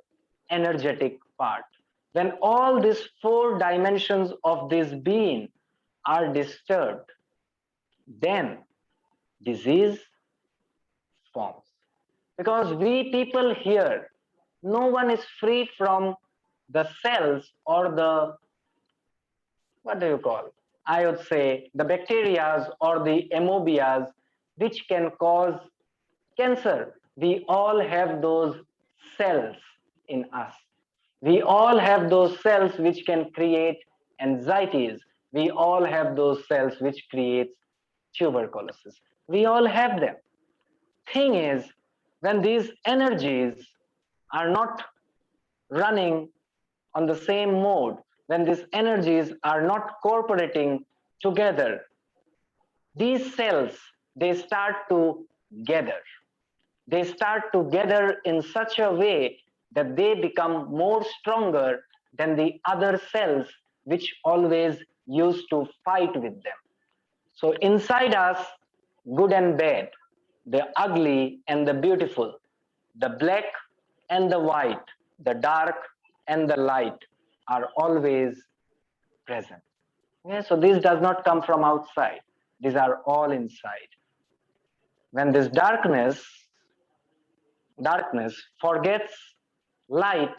energetic part. When all these four dimensions of this being are disturbed, then disease forms. Because we people here, no one is free from the cells or the, what do you call? I would say the bacteria or the amoebias which can cause cancer. We all have those cells in us. We all have those cells which can create anxieties. We all have those cells which create tuberculosis. We all have them. Thing is, when these energies are not running on the same mode, when these energies are not cooperating together, these cells, they start to gather. They start to gather in such a way that they become more stronger than the other cells which always used to fight with them. So inside us, good and bad, the ugly and the beautiful, the black and the white, the dark and the light are always present. Okay? So this does not come from outside. These are all inside. When this darkness forgets light,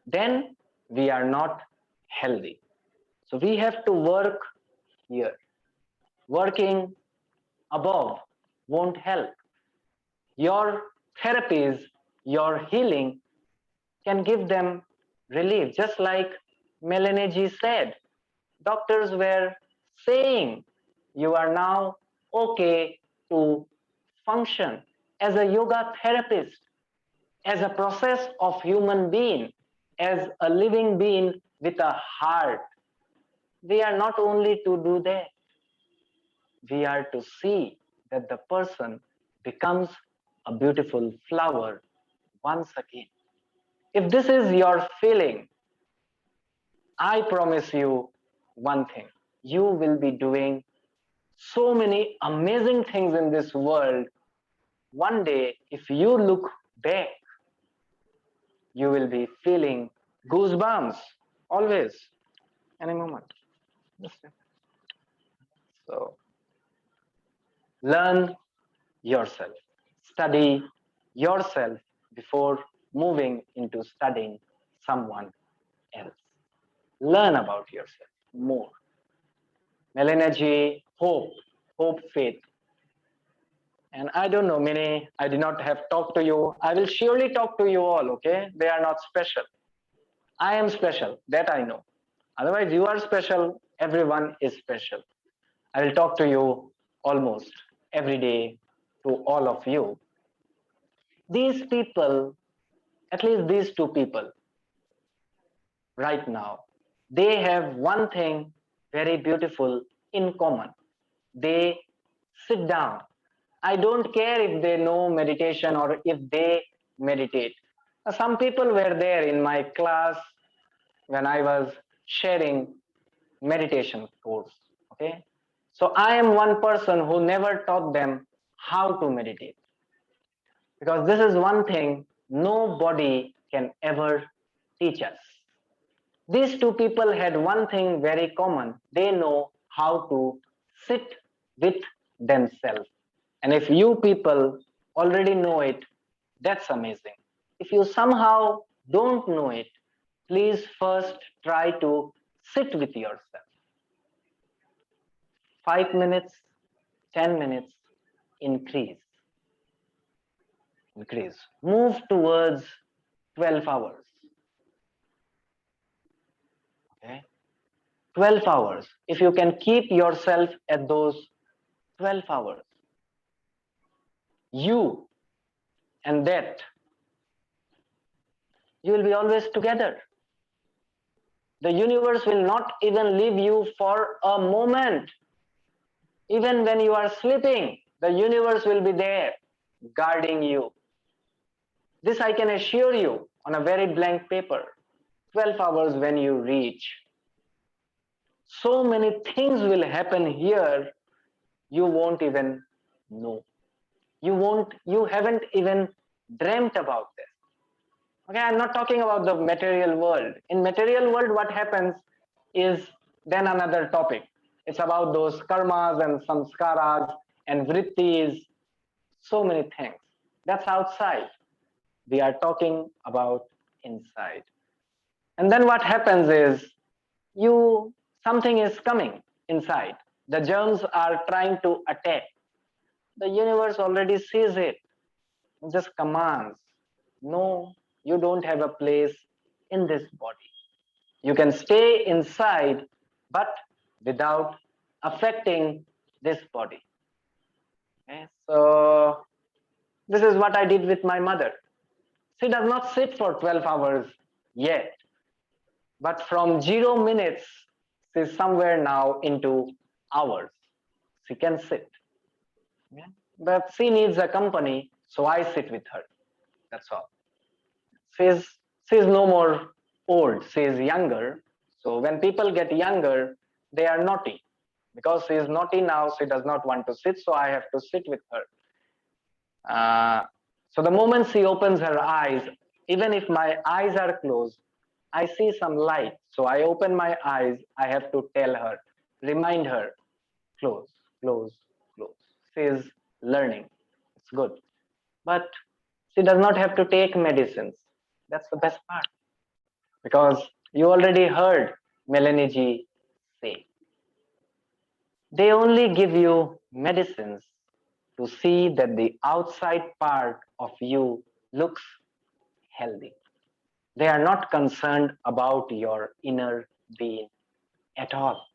then we are not healthy. So we have to work here. Working above won't help. Your therapies, your healing can give them relief. Just like Melanie G said, doctors were saying you are now okay to function as a yoga therapist, as a process of human being, as a living being with a heart. We are not only to do that, we are to see that the person becomes a beautiful flower once again. If this is your feeling, I promise you one thing, you will be doing so many amazing things in this world. One day, if you look back, you will be feeling goosebumps always, any moment. So, learn yourself, study yourself before moving into studying someone else. Learn about yourself more. Melanie G, hope, faith. And I don't know, many, I did not have talked to you. I will surely talk to you all, okay? They are not special. I am special, that I know. Otherwise, you are special, everyone is special. I will talk to you almost every day, to all of you. These people, at least these two people, right now, they have one thing very beautiful in common. They sit down. I don't care if they know meditation or if they meditate. Some people were there in my class when I was sharing meditation course. Okay, so I am one person who never taught them how to meditate, because this is one thing nobody can ever teach us. These two people had one thing very common. They know how to sit with themselves. And if you people already know it, that's amazing. If you somehow don't know it, please first try to sit with yourself. 5 minutes, 10 minutes, increase. Increase. Move towards 12 hours. Okay? 12 hours. If you can keep yourself at those 12 hours, you and that, you will be always together. The universe will not even leave you for a moment. Even when you are sleeping, the universe will be there guarding you. This I can assure you on a very blank paper. 12 hours when you reach. So many things will happen here, you won't even know. You haven't even dreamt about this. Okay, I'm not talking about the material world. In material world, what happens is then another topic. It's about those karmas and samskaras and vrittis, so many things. That's outside. We are talking about inside. And then what happens is something is coming inside. The germs are trying to attack. The universe already sees it. It just commands. No, you don't have a place in this body. You can stay inside, but without affecting this body. Okay? So this is what I did with my mother. She does not sit for 12 hours yet, but from 0 minutes, she's somewhere now into hours. She can sit. Yeah? But she needs a company, so I sit with her. That's all. She's no more old, she's younger. So when people get younger, they are naughty. Because she is naughty now, she does not want to sit, so I have to sit with her. So the moment she opens her eyes, even if my eyes are closed, I see some light. So I open my eyes, I have to tell her, remind her, close, close, close. She is learning. It's good. But she does not have to take medicines. That's the best part. Because you already heard Melanie G say, they only give you medicines to see that the outside part of you looks healthy. They are not concerned about your inner being at all.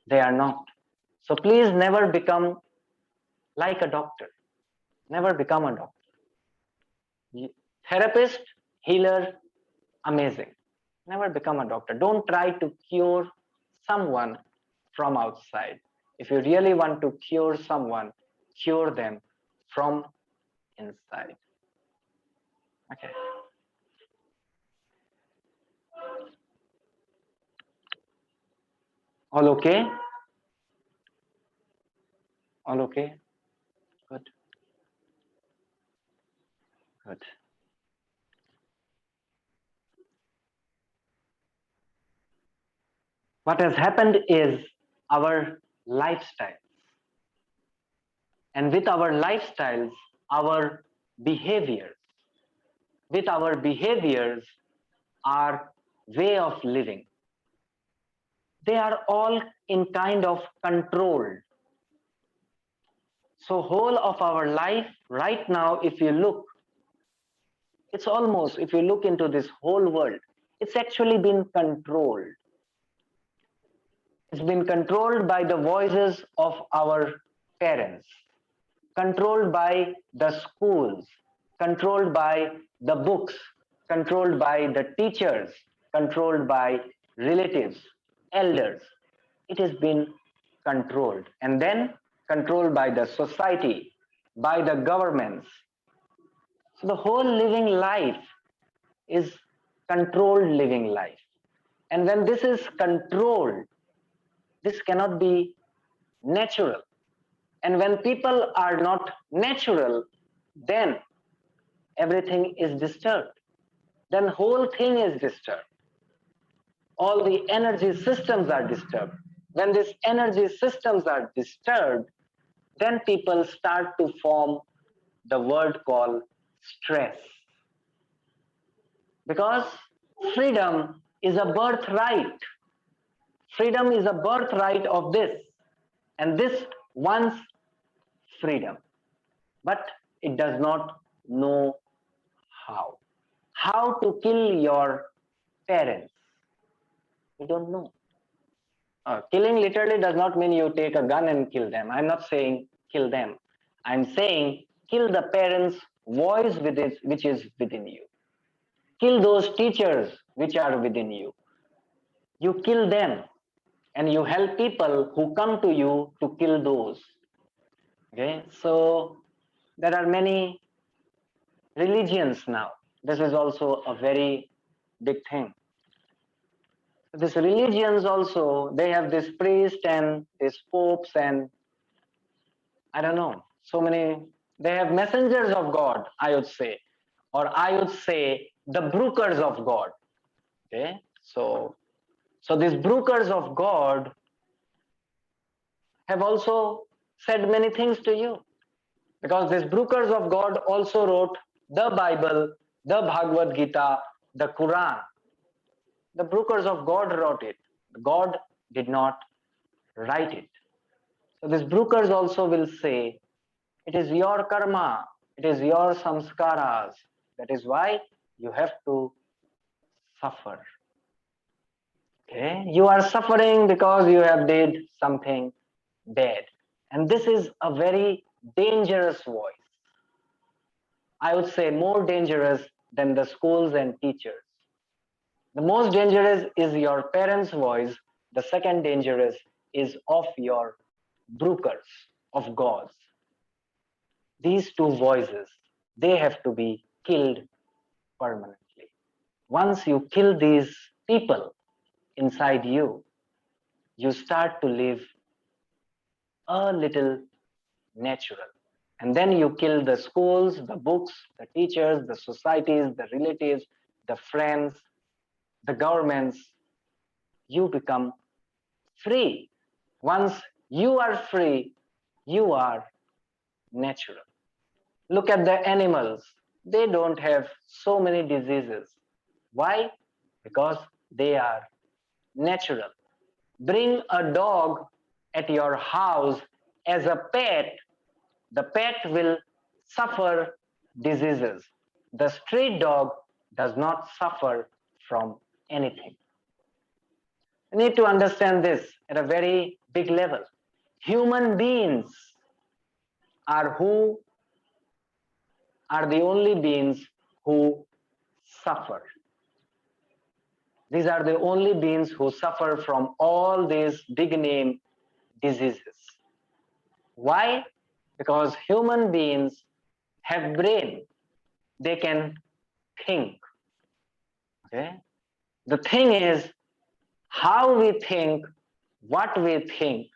They are not. So please never become like a doctor. Never become a doctor. Therapist, healer, amazing. Never become a doctor. Don't try to cure someone from outside. If you really want to cure someone, cure them from inside. Okay. All okay? All okay? Good. Good. What has happened is our lifestyle. And with our lifestyles, our behaviors. With our behaviors, our way of living. They are all in kind of controlled. So whole of our life right now, if you look, it's almost, if you look into this whole world, it's actually been controlled. It's been controlled by the voices of our parents, controlled by the schools, controlled by the books, controlled by the teachers, controlled by relatives, elders. It has been controlled, and then controlled by the society, by the governments. So the whole living life is controlled living life. And when this is controlled, this cannot be natural. And when people are not natural, then everything is disturbed. Then whole thing is disturbed. All the energy systems are disturbed. When these energy systems are disturbed, then people start to form the word called stress. Because freedom is a birthright. Freedom is a birthright of this. And this wants freedom. But it does not know how. How to kill your parents. You don't know. Killing literally does not mean you take a gun and kill them. I'm not saying kill them. I'm saying kill the parents' voice which is within you. Kill those teachers which are within you. You kill them and you help people who come to you to kill those. Okay, so there are many religions now. This is also a very big thing. These religions also, they have this priest and these popes and I don't know, so many, they have messengers of God, I would say, or I would say the brokers of God. Okay, so these brokers of God have also said many things to you, because these brokers of God also wrote the Bible, the Bhagavad Gita, the Quran. The brokers of God wrote it. God did not write it. So these brokers also will say, it is your karma, it is your samskaras. That is why you have to suffer. Okay? You are suffering because you have did something bad. And this is a very dangerous voice. I would say more dangerous than the schools and teachers. The most dangerous is your parents' voice. The second dangerous is of your brokers of gods. These two voices, they have to be killed permanently. Once you kill these people inside you, you start to live a little natural. And then you kill the schools, the books, the teachers, the societies, the relatives, the friends, the governments. You become free. Once you are free, you are natural. Look at the animals. They don't have so many diseases. Why? Because they are natural. Bring a dog at your house as a pet, the pet will suffer diseases. The street dog does not suffer from anything. You need to understand this at a very big level. Human beings are the only beings who suffer. These are the only beings who suffer from all these big name diseases. Why? Because human beings have brain. They can think. Okay? The thing is, how we think, what we think,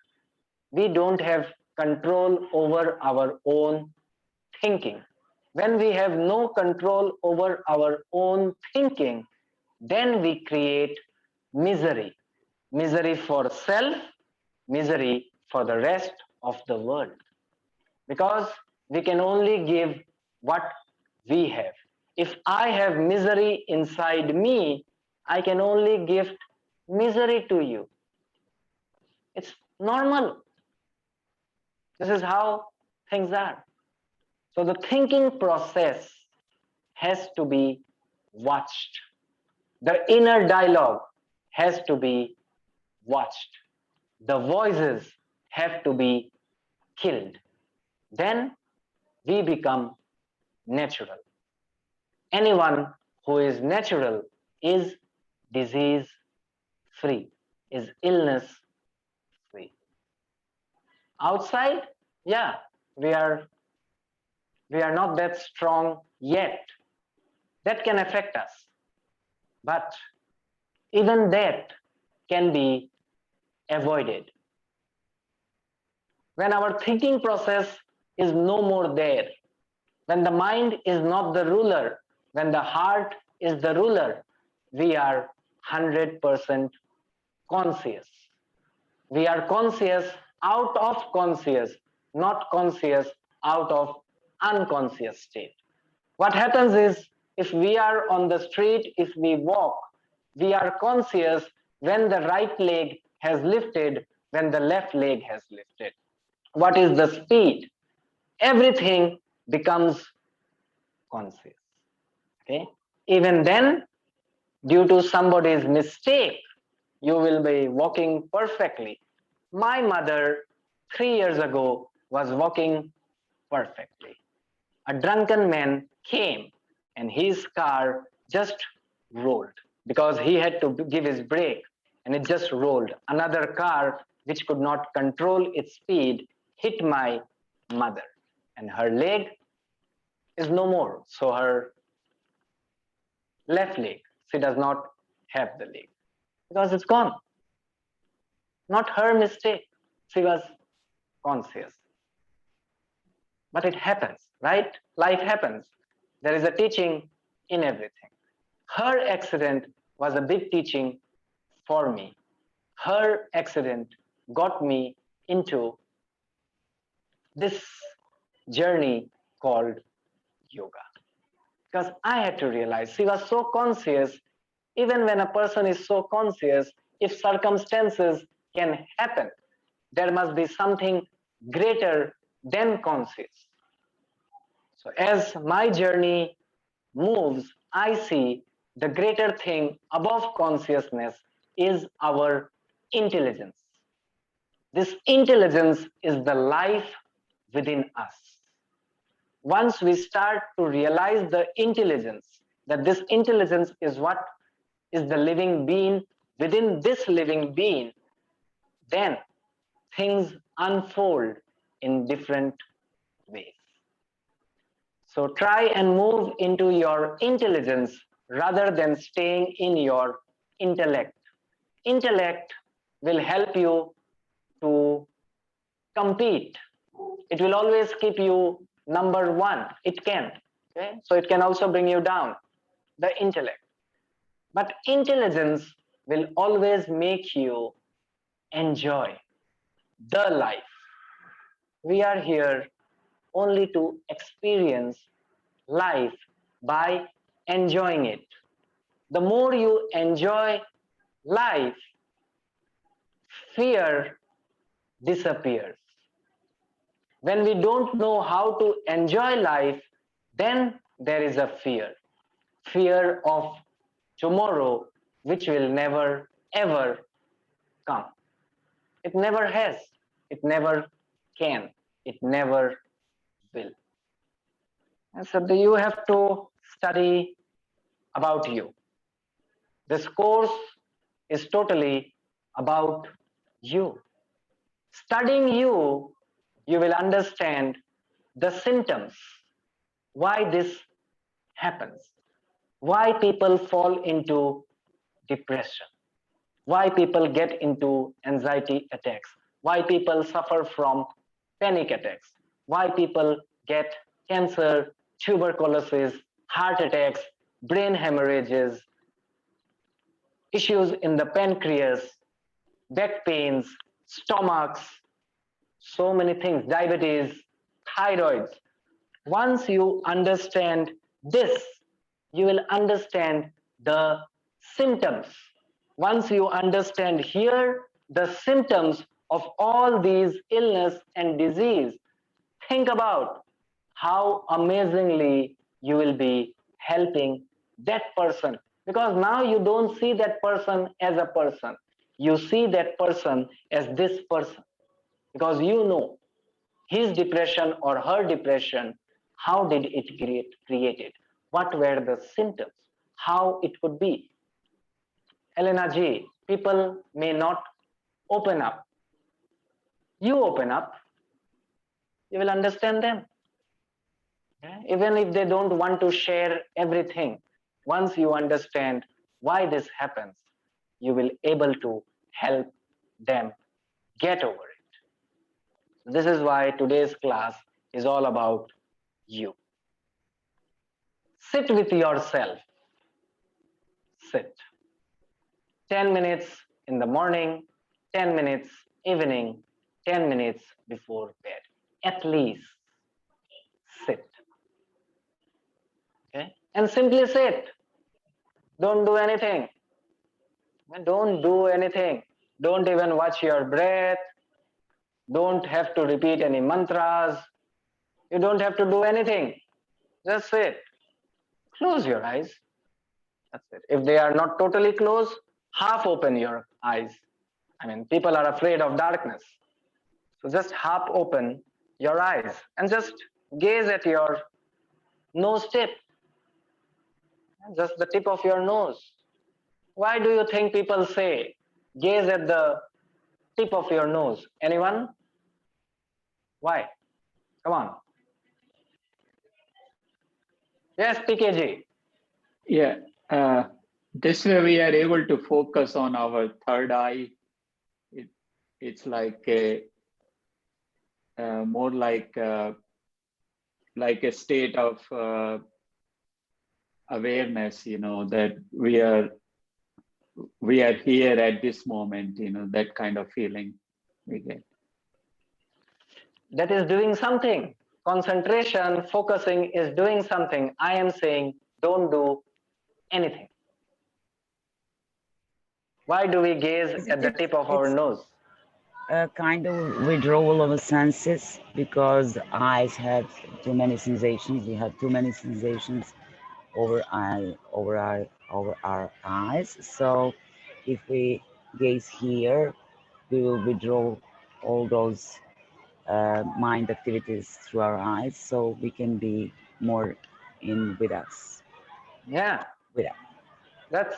we don't have control over our own thinking. When we have no control over our own thinking, then we create misery. Misery for self, misery for the rest of the world. Because we can only give what we have. If I have misery inside me, I can only gift misery to you. It's normal. This is how things are. So the thinking process has to be watched. The inner dialogue has to be watched. The voices have to be killed. Then we become natural. Anyone who is natural is disease free, is illness free. Outside, yeah, we are not that strong yet. That can affect us. But even that can be avoided. When our thinking process is no more there, When the mind is not the ruler, when the heart is the ruler, we are 100% conscious. We are conscious out of conscious, not conscious out of unconscious state. What happens is, if we are on the street, if we walk, we are conscious when the right leg has lifted, when the left leg has lifted. What is the speed? Everything becomes conscious. Okay? Even then, due to somebody's mistake, you will be walking perfectly. My mother 3 years ago was walking perfectly. A drunken man came and his car just rolled because he had to give his brake, and it just rolled. Another car which could not control its speed hit my mother, and her leg is no more. So her left leg, she does not have the leg because it's gone. Not her mistake. She was conscious. But it happens, right? Life happens. There is a teaching in everything. Her accident was a big teaching for me. Her accident got me into this journey called yoga. Because I had to realize she was so conscious. Even when a person is so conscious, if circumstances can happen, there must be something greater than conscious. So as my journey moves, I see the greater thing above consciousness is our intelligence. This intelligence is the life within us. Once we start to realize the intelligence, that this intelligence is what is the living being within this living being, then things unfold in different ways. So try and move into your intelligence rather than staying in your intellect. Intellect will help you to compete. It will always keep you number one. It can. Okay? So it can also bring you down, the intellect. But intelligence will always make you enjoy the life. We are here only to experience life by enjoying it. The more you enjoy life, fear disappears. When we don't know how to enjoy life, then there is a fear. Fear of tomorrow, which will never ever come. It never has. It never can. It never will. And so you have to study about you. This course is totally about you. Studying you, you will understand the symptoms, why this happens, why people fall into depression, why people get into anxiety attacks, why people suffer from panic attacks, why people get cancer, tuberculosis, heart attacks, brain hemorrhages, issues in the pancreas, back pains, stomachs, so many things, diabetes, thyroids. Once you understand this, you will understand the symptoms. Once you understand here the symptoms of all these illness and disease, think about how amazingly you will be helping that person. Because now you don't see that person as a person. You see that person as this person. Because you know his depression or her depression, how did it create it? What were the symptoms? How it could be? Elena G, people may not open up. You open up, you will understand them. Even if they don't want to share everything, once you understand why this happens, you will able to help them get over it. This is why today's class is all about you. sit with yourself. Sit. 10 minutes in the morning, 10 minutes evening, 10 minutes before bed. At least sit. Okay? And simply sit. Don't do anything. Don't do anything. Don't even watch your breath. Don't have to repeat any mantras. You don't have to do anything. Just sit. Close your eyes. That's it. If they are not totally closed, half open your eyes. I mean, people are afraid of darkness. So just half open your eyes and just gaze at your nose tip. Just the tip of your nose. Why do you think people say, gaze at the tip of your nose? Anyone? Why? Come on. Yes, PKG. Yeah, this way we are able to focus on our third eye. It's like more like a state of awareness, that we are here at this moment, that kind of feeling we get. That is doing something. Concentration, focusing is doing something. I am saying don't do anything. Why do we gaze at the tip of our nose? A kind of withdrawal of the senses, because eyes have too many sensations. We have too many sensations over our eyes. So if we gaze here, we will withdraw all those mind activities through our eyes, so we can be more in with us. Yeah. With us.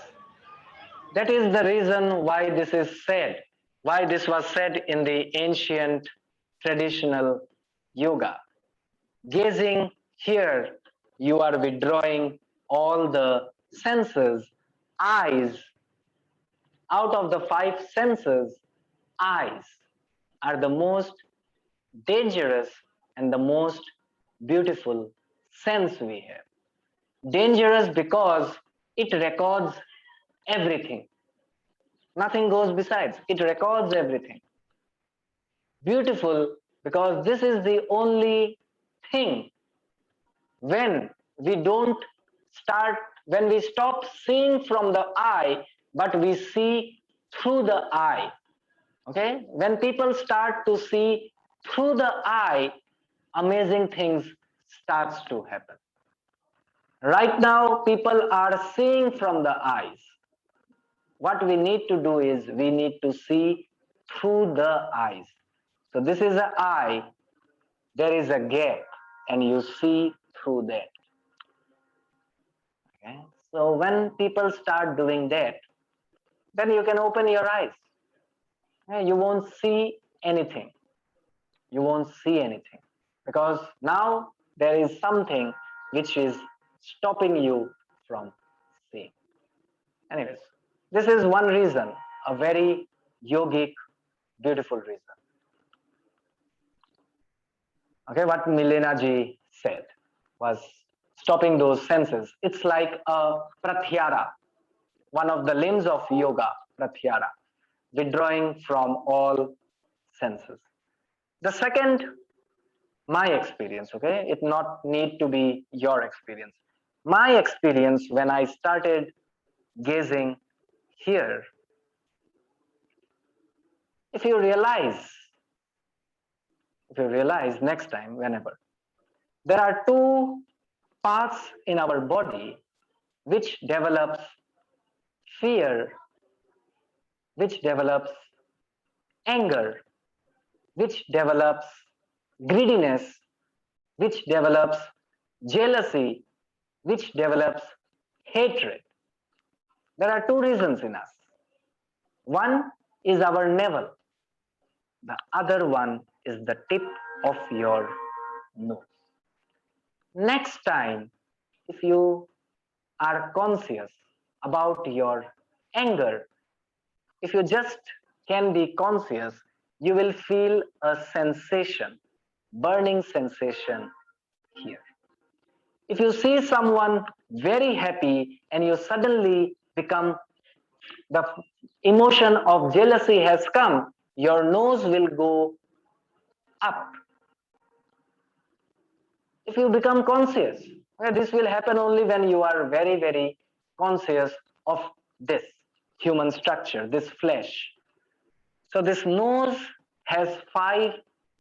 That is the reason why this is said, why this was said in the ancient traditional yoga. Gazing here, you are withdrawing all the senses. Eyes, out of the 5 senses, eyes are the most dangerous and the most beautiful sense we have. Dangerous because it records everything. Nothing goes besides. It records everything. Beautiful because this is the only thing. When we stop seeing from the eye, but we see through the eye. Okay? When people start to see through the eye, amazing things starts to happen. Right now, people are seeing from the eyes. What we need to do is we need to see through the eyes. So this is an eye, there is a gap, and you see through that. Okay? So when people start doing that, then you can open your eyes. You won't see anything. You won't see anything. Because now there is something which is stopping you from seeing. Anyways, this is one reason, a very yogic, beautiful reason. Okay, what Milena ji said was stopping those senses. It's like a pratyahara, one of the limbs of yoga, pratyahara, withdrawing from all senses. The second, my experience, okay, it not need to be your experience. My experience when I started gazing here, if you realize next time, whenever, there are 2 parts in our body which develops fear, which develops anger, which develops greediness, which develops jealousy, which develops hatred. There are 2 reasons in us. One is our navel. The other one is the tip of your nose. Next time, if you are conscious about your anger, if you just can be conscious, you will feel a sensation, burning sensation here. If you see someone very happy and you suddenly become, the emotion of jealousy has come, your nose will go up. If you become conscious, this will happen only when you are very, very conscious of this human structure, this flesh. So this nose has 5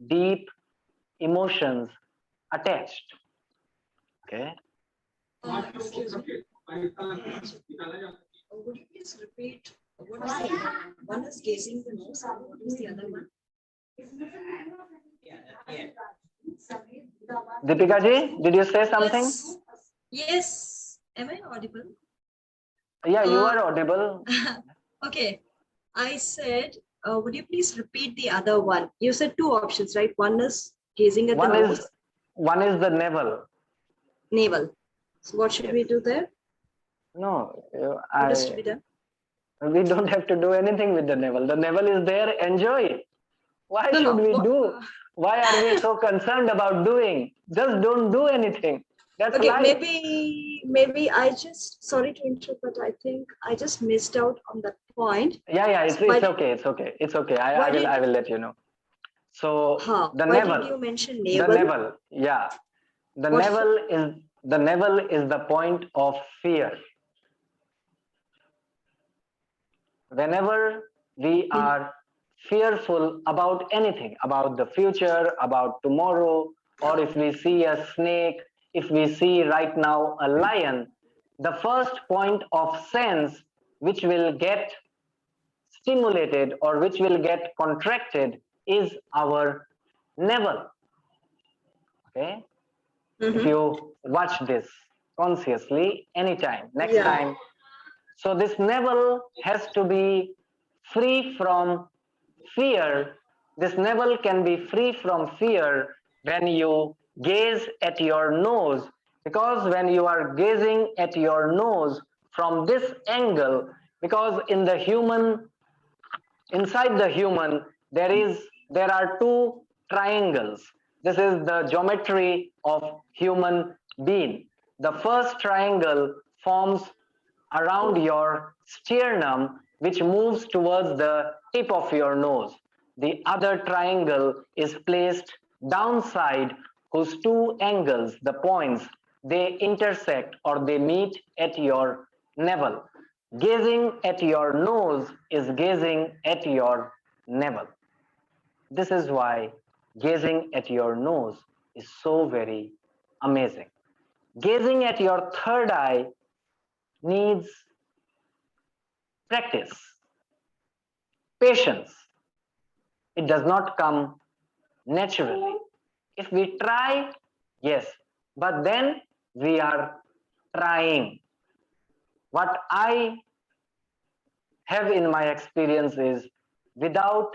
deep emotions attached. Okay. Excuse me. Would you please repeat what is the one is gazing the nose and what is the other one? Deepika ji, did you say something? Yes. Am I audible? Yeah, you are audible. Okay. I said, would you please repeat the other one? You said 2 options, right? One is gazing at the nose. One is the navel. Navel. So what should we do there? No, What is to be done? we don't have to do anything with the navel. The navel is there, enjoy. Why should we do? Why are we so concerned about doing? Just don't do anything. That's okay, life. maybe I just, sorry to interrupt, but I think I just missed out on that point. Yeah, it's okay. I will let you know. So the why navel. Did you mention navel? The navel, yeah. The navel is the point of fear. Whenever we are fearful about anything, about the future, about tomorrow, or if we see a snake, if we see right now a lion, the first point of sense which will get stimulated or which will get contracted is our navel. Okay? If you watch this consciously anytime, next time. So this navel has to be free from fear. This navel can be free from fear when you gaze at your nose, because when you are gazing at your nose from this angle, because in the human, inside the human, there are 2 triangles. This is the geometry of human being. The first triangle forms around your sternum, which moves towards the tip of your nose. The other triangle is placed downside, whose 2 angles, the points, they intersect or they meet at your navel. Gazing at your nose is gazing at your navel. This is why gazing at your nose is so very amazing. Gazing at your third eye needs practice, patience. It does not come naturally. If we try, yes, but then we are trying. What I have in my experience is, without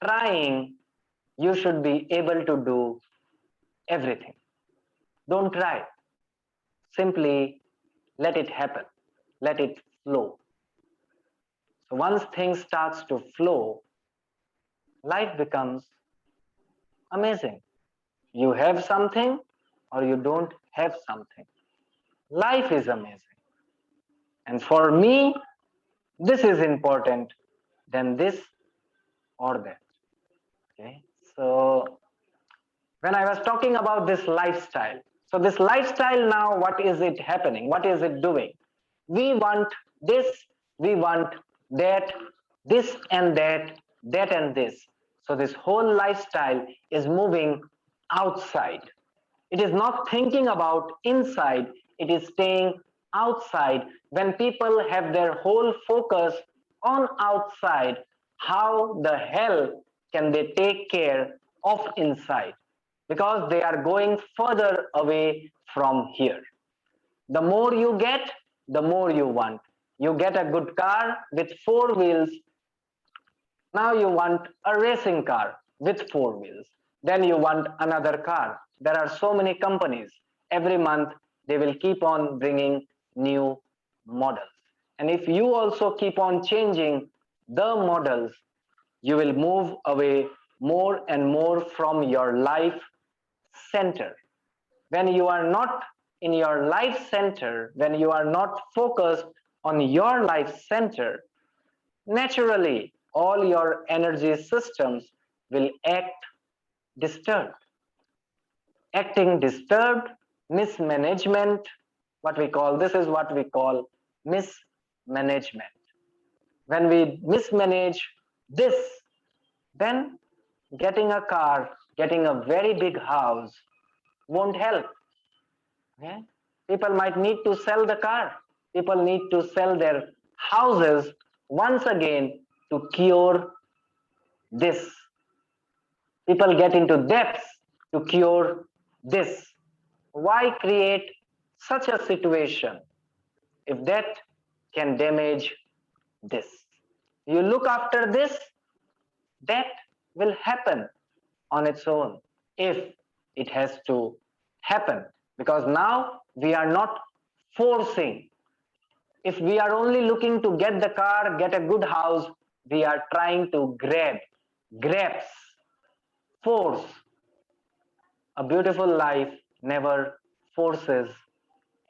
trying, you should be able to do everything. Don't try. Simply let it happen. Let it flow. So once things starts to flow, life becomes amazing. You have something or you don't have something. Life is amazing. And for me, this is important than this or that. Okay. So when I was talking about this lifestyle, so this lifestyle now, what is it happening? What is it doing? We want this, we want that, this and that, that and this. So this whole lifestyle is moving outside. It is not thinking about inside, it is staying outside. When people have their whole focus on outside, how the hell can they take care of inside? Because they are going further away from here. The more you get, the more you want. You get a good car with 4 wheels. Now you want a racing car with 4 wheels. Then you want another car. There are so many companies. Every month, they will keep on bringing new models. And if you also keep on changing the models, you will move away more and more from your life center. When you are not in your life center, when you are not focused on your life center, naturally all your energy systems will act disturbed. Acting disturbed, mismanagement, this is what we call mismanagement. When we mismanage this, then getting a car, getting a very big house won't help. Okay? People might need to sell the car. People need to sell their houses once again to cure this. People get into debts to cure this. Why create such a situation if that can damage this? You look after this, that will happen on its own if it has to happen, because now we are not forcing. If we are only looking to get the car, get a good house, we are trying to grasp, force. A beautiful life never forces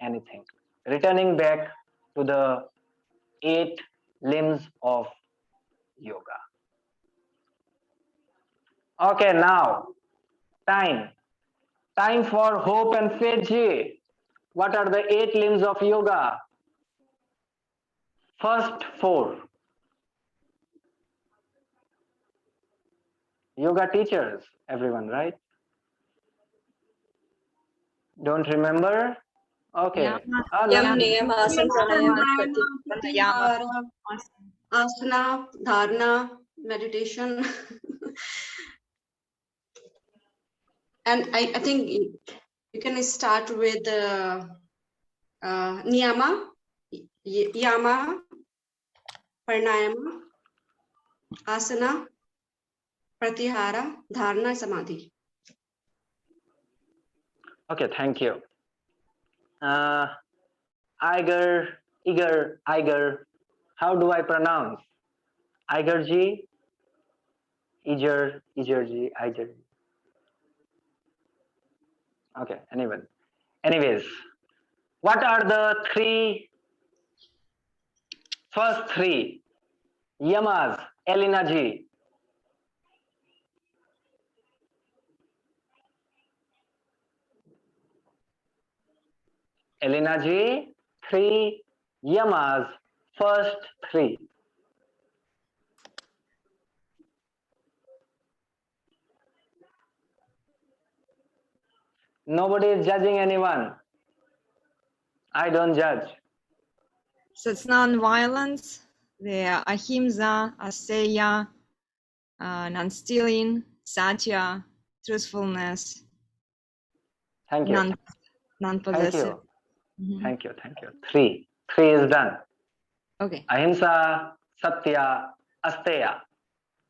anything. Returning back to the 8 limbs of yoga. Okay, now time for Hope and Faith ji. What are the 8 limbs of yoga? First 4. Yoga teachers, everyone, right? Don't remember? Okay. Yam, niyam, asana, pranayam, pratyahara, asana, dharana, meditation. And I think you can start with niyama, yama, pranayama, asana, pratyahara, dharana, samadhi. Okay, thank you. Iger, how do I pronounce? Iger ji, Iger ji, Iger. Okay, anyways, what are the first three yamas, Elena ji? Elena ji, 3 yamas, first 3. Nobody is judging anyone. I don't judge. So it's non-violence, the ahimsa, asteya, non-stealing, satya, truthfulness. Thank you. Non-possessive. Thank you. 3 is done. Okay. Ahimsa, satya, asteya.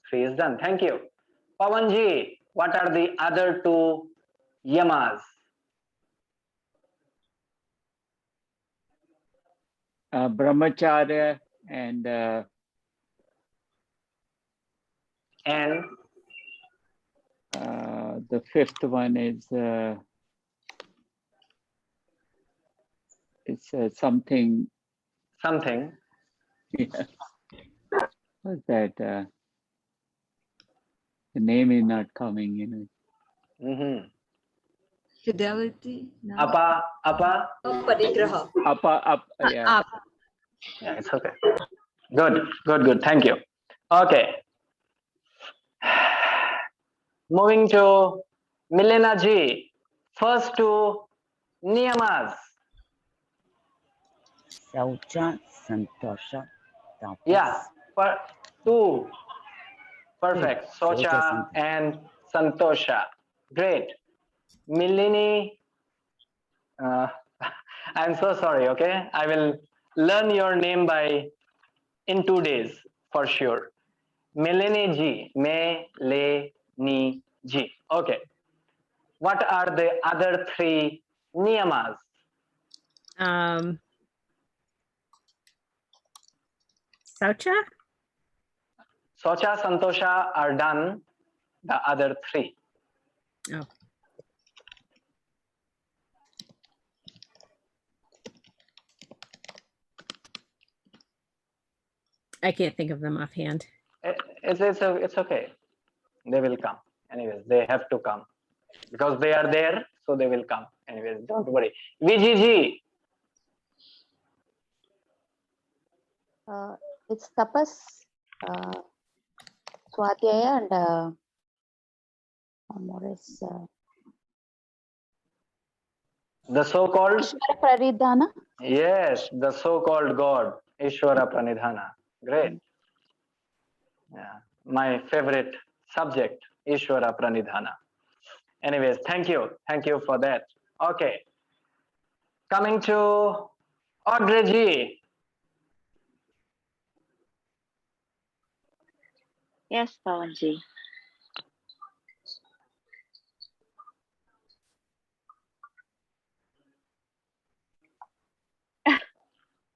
3 is done. Thank you. Pawanji, what are the other 2 yamas? Brahmacharya and the 5th one is it's something. Yeah. What's that? The name is not coming, Fidelity. No. Apa. Parigraha. Yeah. Yeah, it's okay. Good. Thank you. Okay. Moving to Milena ji. First 2 niyamas. Saucha, Santosha, Tapas. Yeah, 2. Perfect. Socha and Santosha. Great. Milini, I'm so sorry, okay? I will learn your name in 2 days for sure. Milini ji, Meleni ji. Okay. What are the other 3 niyamas? Saucha? Socha, Santosha are done. The other 3. Oh. I can't think of them offhand. It's okay. They will come. Anyways, they have to come because they are there, so they will come. Anyways, don't worry. VGG. It's tapas, swadhyaya, and one more is the so-called Ishvara Pranidhana. Yes, the so-called God, Ishvara Pranidhana. Great. Yeah, my favorite subject, Ishvara Pranidhana. Anyways, thank you for that. Okay, coming to Audrey G. Yes, Pawanji.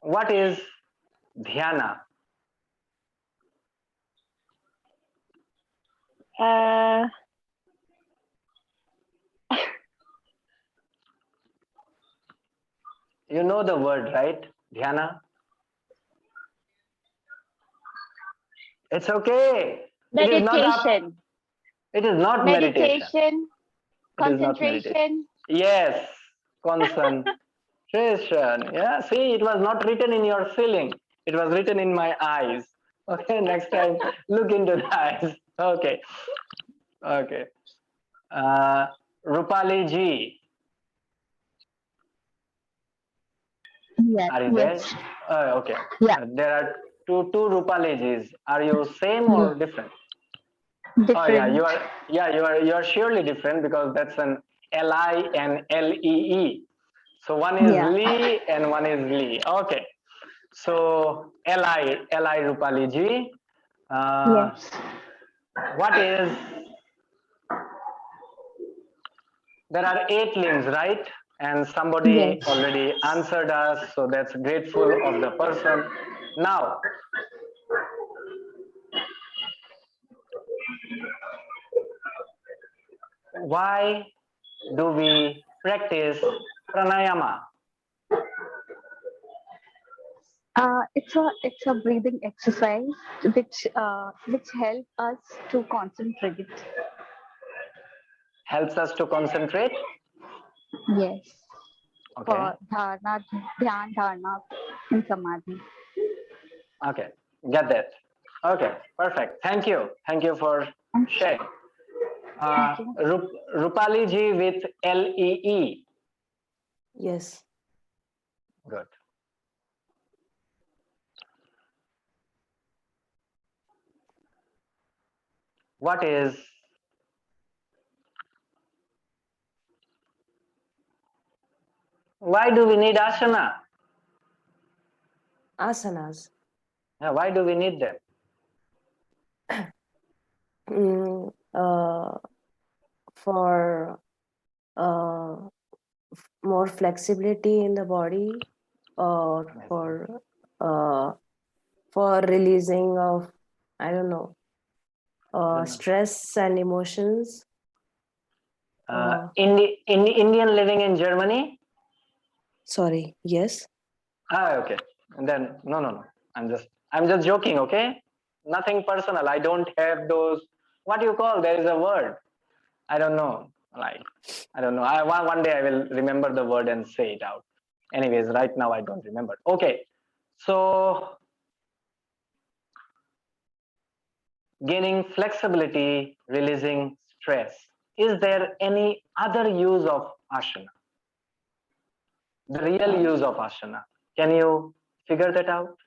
What is dhyana? You know the word, right? Dhyana. It's okay. Meditation. It is not meditation. Concentration. Yes, concentration. Yeah, see, it was not written in your ceiling. It was written in my eyes. Okay, next time, look into the eyes. Okay. Rupali G. Yes. Are you there? Okay. Yeah. There are two Rupali Gs. Are you same or different? Different. Oh yeah, you are surely different because that's an Li and Lee. So one is Lee and one is Lee. Okay. So Li Rupali Ji. Yes. What is? There are 8 limbs, right? And somebody already answered us, so that's grateful of the person. Now, why do we practice pranayama? It's a breathing exercise which help us to concentrate. Helps us to concentrate? Yes. Okay. For dharana, dhyan, dharana, and samadhi. Okay, get that. Okay, perfect. Thank you for sharing. Rupali Ji with Lee. Yes. Good. What is why do we need asana? Asanas. Yeah, why do we need them? For more flexibility in the body, or for releasing of, I don't know, stress and emotions. Indian living in Germany? Sorry, yes. Okay. And then no. I'm just joking, okay? Nothing personal. I don't have those, what do you call, there is a word. I don't know. I don't know. One day I will remember the word and say it out. Anyways, right now I don't remember. Okay. So gaining flexibility, releasing stress. Is there any other use of asana? The real use of asana. Can you figure that out?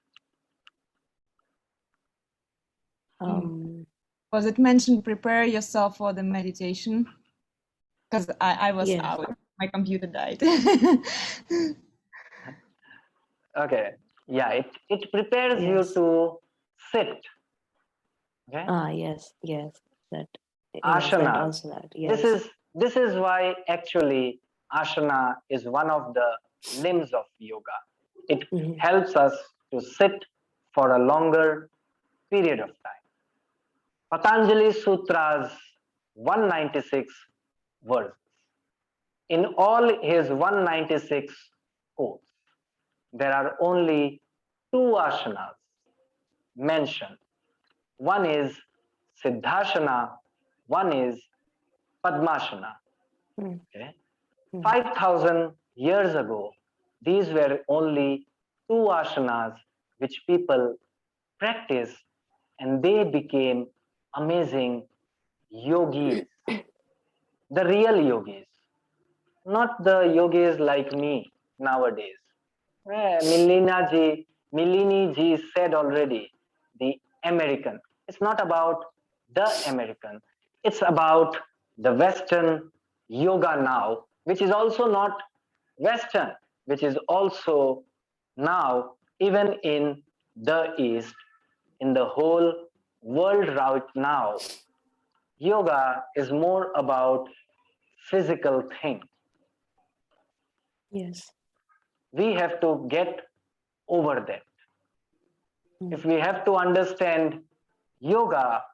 Was it mentioned prepare yourself for the meditation? Because I was out. My computer died. Okay. Yeah, it prepares you to sit. Okay. Yes. That asana. Also that. Yes. This is why actually asana is one of the limbs of yoga. It helps us to sit for a longer period of time. Patanjali Sutras 196 verses. In all his 196 quotes, there are only 2 asanas mentioned. One is Siddhasana, one is Padmasana. Okay? 5,000 years ago, these were only two asanas which people practiced, and they became amazing yogis. The real yogis, not the yogis like me nowadays. Milini ji said already, the American. It's not about the American. It's about the Western yoga now, which is also not Western, which is also now even in the East, in the whole world right now. Yoga is more about physical thing. Yes. We have to get over that. If we have to understand yoga,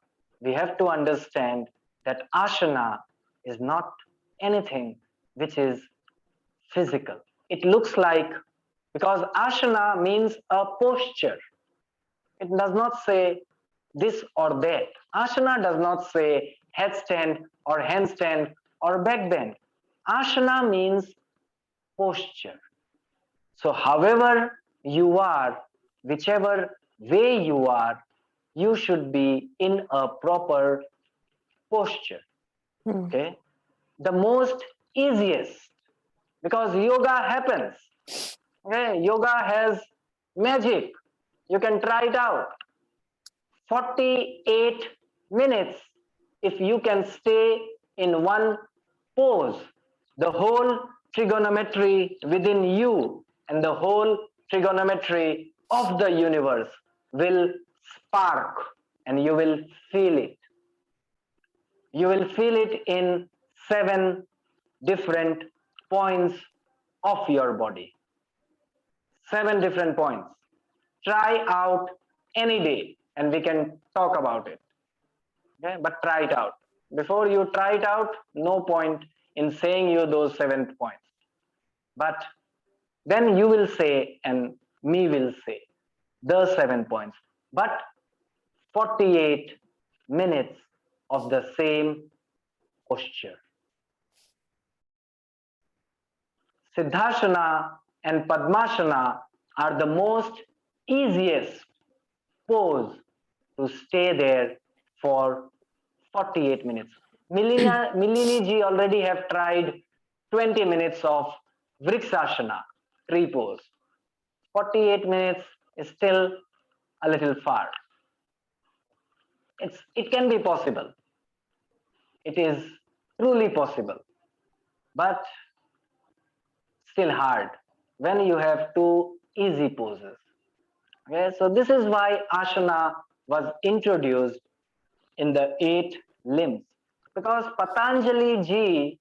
we have to understand that asana is not anything which is physical. It looks like, because asana means a posture. It does not say this or that. Asana does not say headstand or handstand or back bend. Asana means posture. So however you are, whichever way you are, you should be in a proper posture. Okay? The most easiest, because yoga happens. Okay? Yoga has magic. You can try it out. 48 minutes, if you can stay in one pose, the whole trigonometry within you and the whole trigonometry of the universe will spark, and you will feel it. You will feel it in 7 different points of your body. 7 different points. Try out any day and we can talk about it. Okay? But try it out. Before you try it out, no point in saying you those 7 points. But then you will say, and me will say, the 7 points. But 48 minutes of the same posture. Siddhasana and Padmasana are the most easiest pose to stay there for 48 minutes. Milini ji already have tried 20 minutes of Vrikshasana, tree pose. 48 minutes is still a little far. It can be possible. It is truly possible, but still hard when you have 2 easy poses. Okay, so this is why asana was introduced in the 8 limbs, because Patanjali ji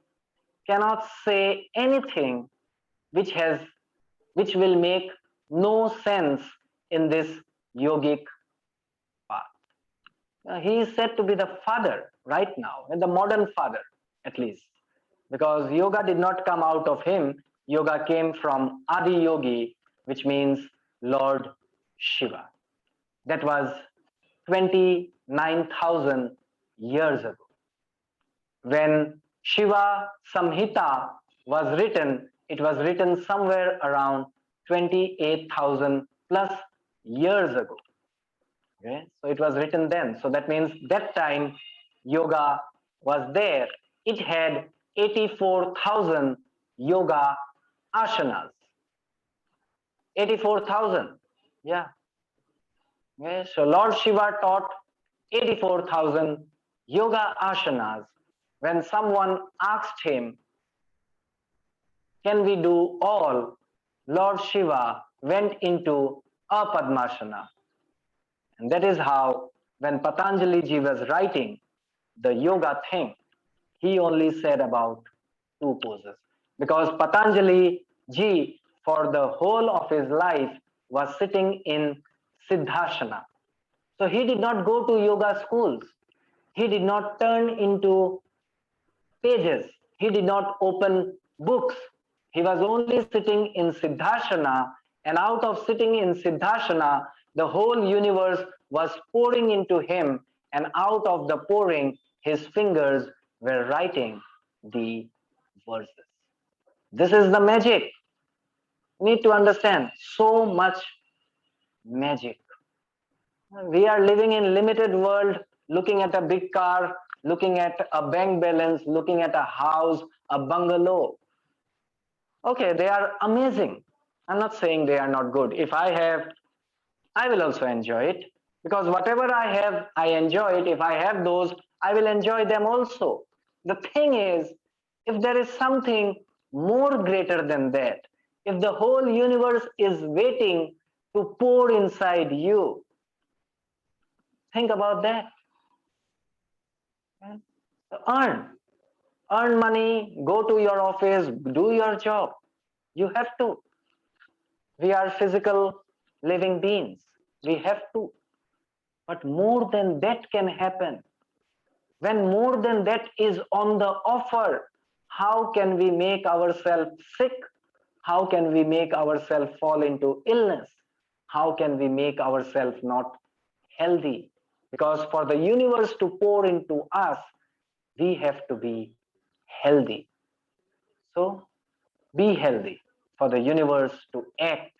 cannot say anything which will make no sense in this yogic path. He is said to be the father right now, the modern father at least, because yoga did not come out of him. Yoga came from Adi Yogi, which means Lord Shiva. That was 29,000 years ago. When Shiva Samhita was written, it was written somewhere around 28,000 plus years ago. Okay? So it was written then. So that means that time yoga was there. It had 84,000 yoga asanas. 84,000. Yeah. Okay, so Lord Shiva taught 84,000 yoga asanas. When someone asked him, can we do all? Lord Shiva went into a Padmasana. And that is how, when Patanjali ji was writing the yoga thing, he only said about 2 poses. Because Patanjali ji, for the whole of his life, was sitting in Siddhasana. So he did not go to yoga schools. He did not turn into pages. He did not open books. He was only sitting in Siddhasana, and out of sitting in Siddhasana, the whole universe was pouring into him, and out of the pouring, his fingers were writing the verses. This is the magic. Need to understand, so much magic. We are living in limited world, looking at a big car, looking at a bank balance, looking at a house, a bungalow. Okay, they are amazing. I'm not saying they are not good. If I have, I will also enjoy it, because whatever I have, I enjoy it. If I have those, I will enjoy them also. The thing is, if there is something more greater than that, if the whole universe is waiting to pour inside you, think about that. Earn money, go to your office, do your job. You have to. We are physical living beings. We have to. But more than that can happen. When more than that is on the offer, how can we make ourselves sick? How can we make ourselves fall into illness? How can we make ourselves not healthy? Because for the universe to pour into us, we have to be healthy. So be healthy for the universe to act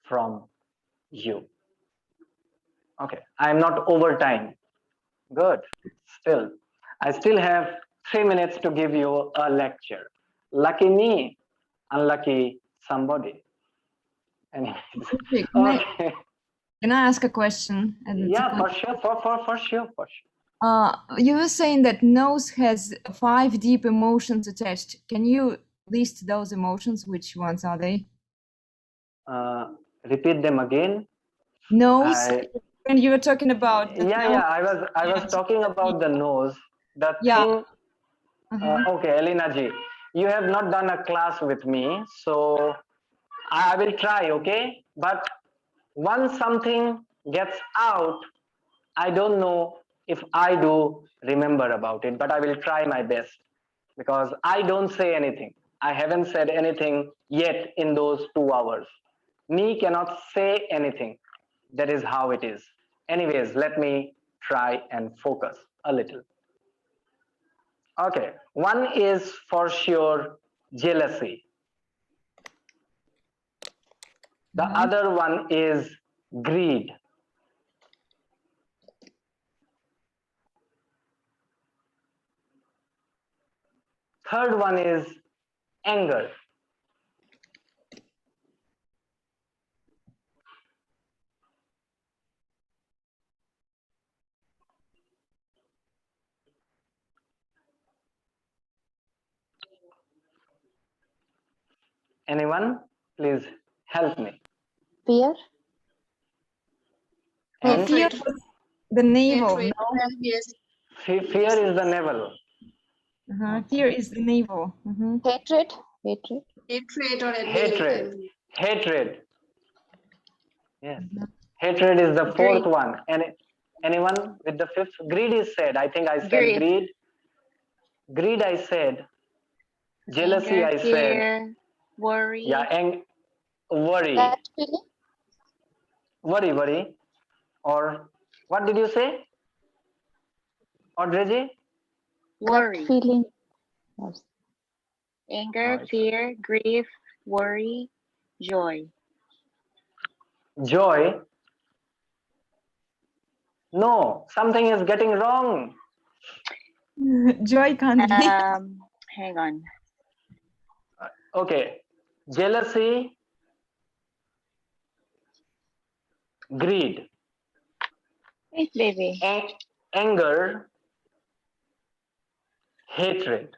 from you. Okay, I am not over time. Good. Still, I still have 3 minutes to give you a lecture. Lucky me, unlucky somebody. Anyways, okay. Can I ask a question? Yeah, for sure, for sure. You were saying that nose has 5 deep emotions attached. Can you list those emotions? Which ones are they? Repeat them again. Nose. When you were talking about I was talking about the nose. The thing. Okay, Elena ji, you have not done a class with me, so I will try. Okay, but once something gets out, I don't know if I do remember about it, but I will try my best, because I don't say anything. I haven't said anything yet in those 2 hours. Me cannot say anything. That is how it is. Anyways, let me try and focus a little. Okay, one is for sure jealousy. The other one is greed. Third one is anger. Anyone? Please help me. Fear. And fear is the navel. Hatred. No? Yes. Fear is the navel. Fear is the navel. Hatred. Hatred. Hatred or Hatred. Yes. Hatred is the fourth one. And anyone with the fifth? Greed is said. I think I said greed. Greed I said. Jealousy Anger, I fear, said. worry. Yeah, and worry. That feeling. Worry. Or what did you say? Audrey? Worry. That feeling. Anger, fear, grief, worry, joy. Joy? No, something is getting wrong. Joy can't be. Hang on. Okay. Jealousy, greed. Wait, baby. Anger, hatred.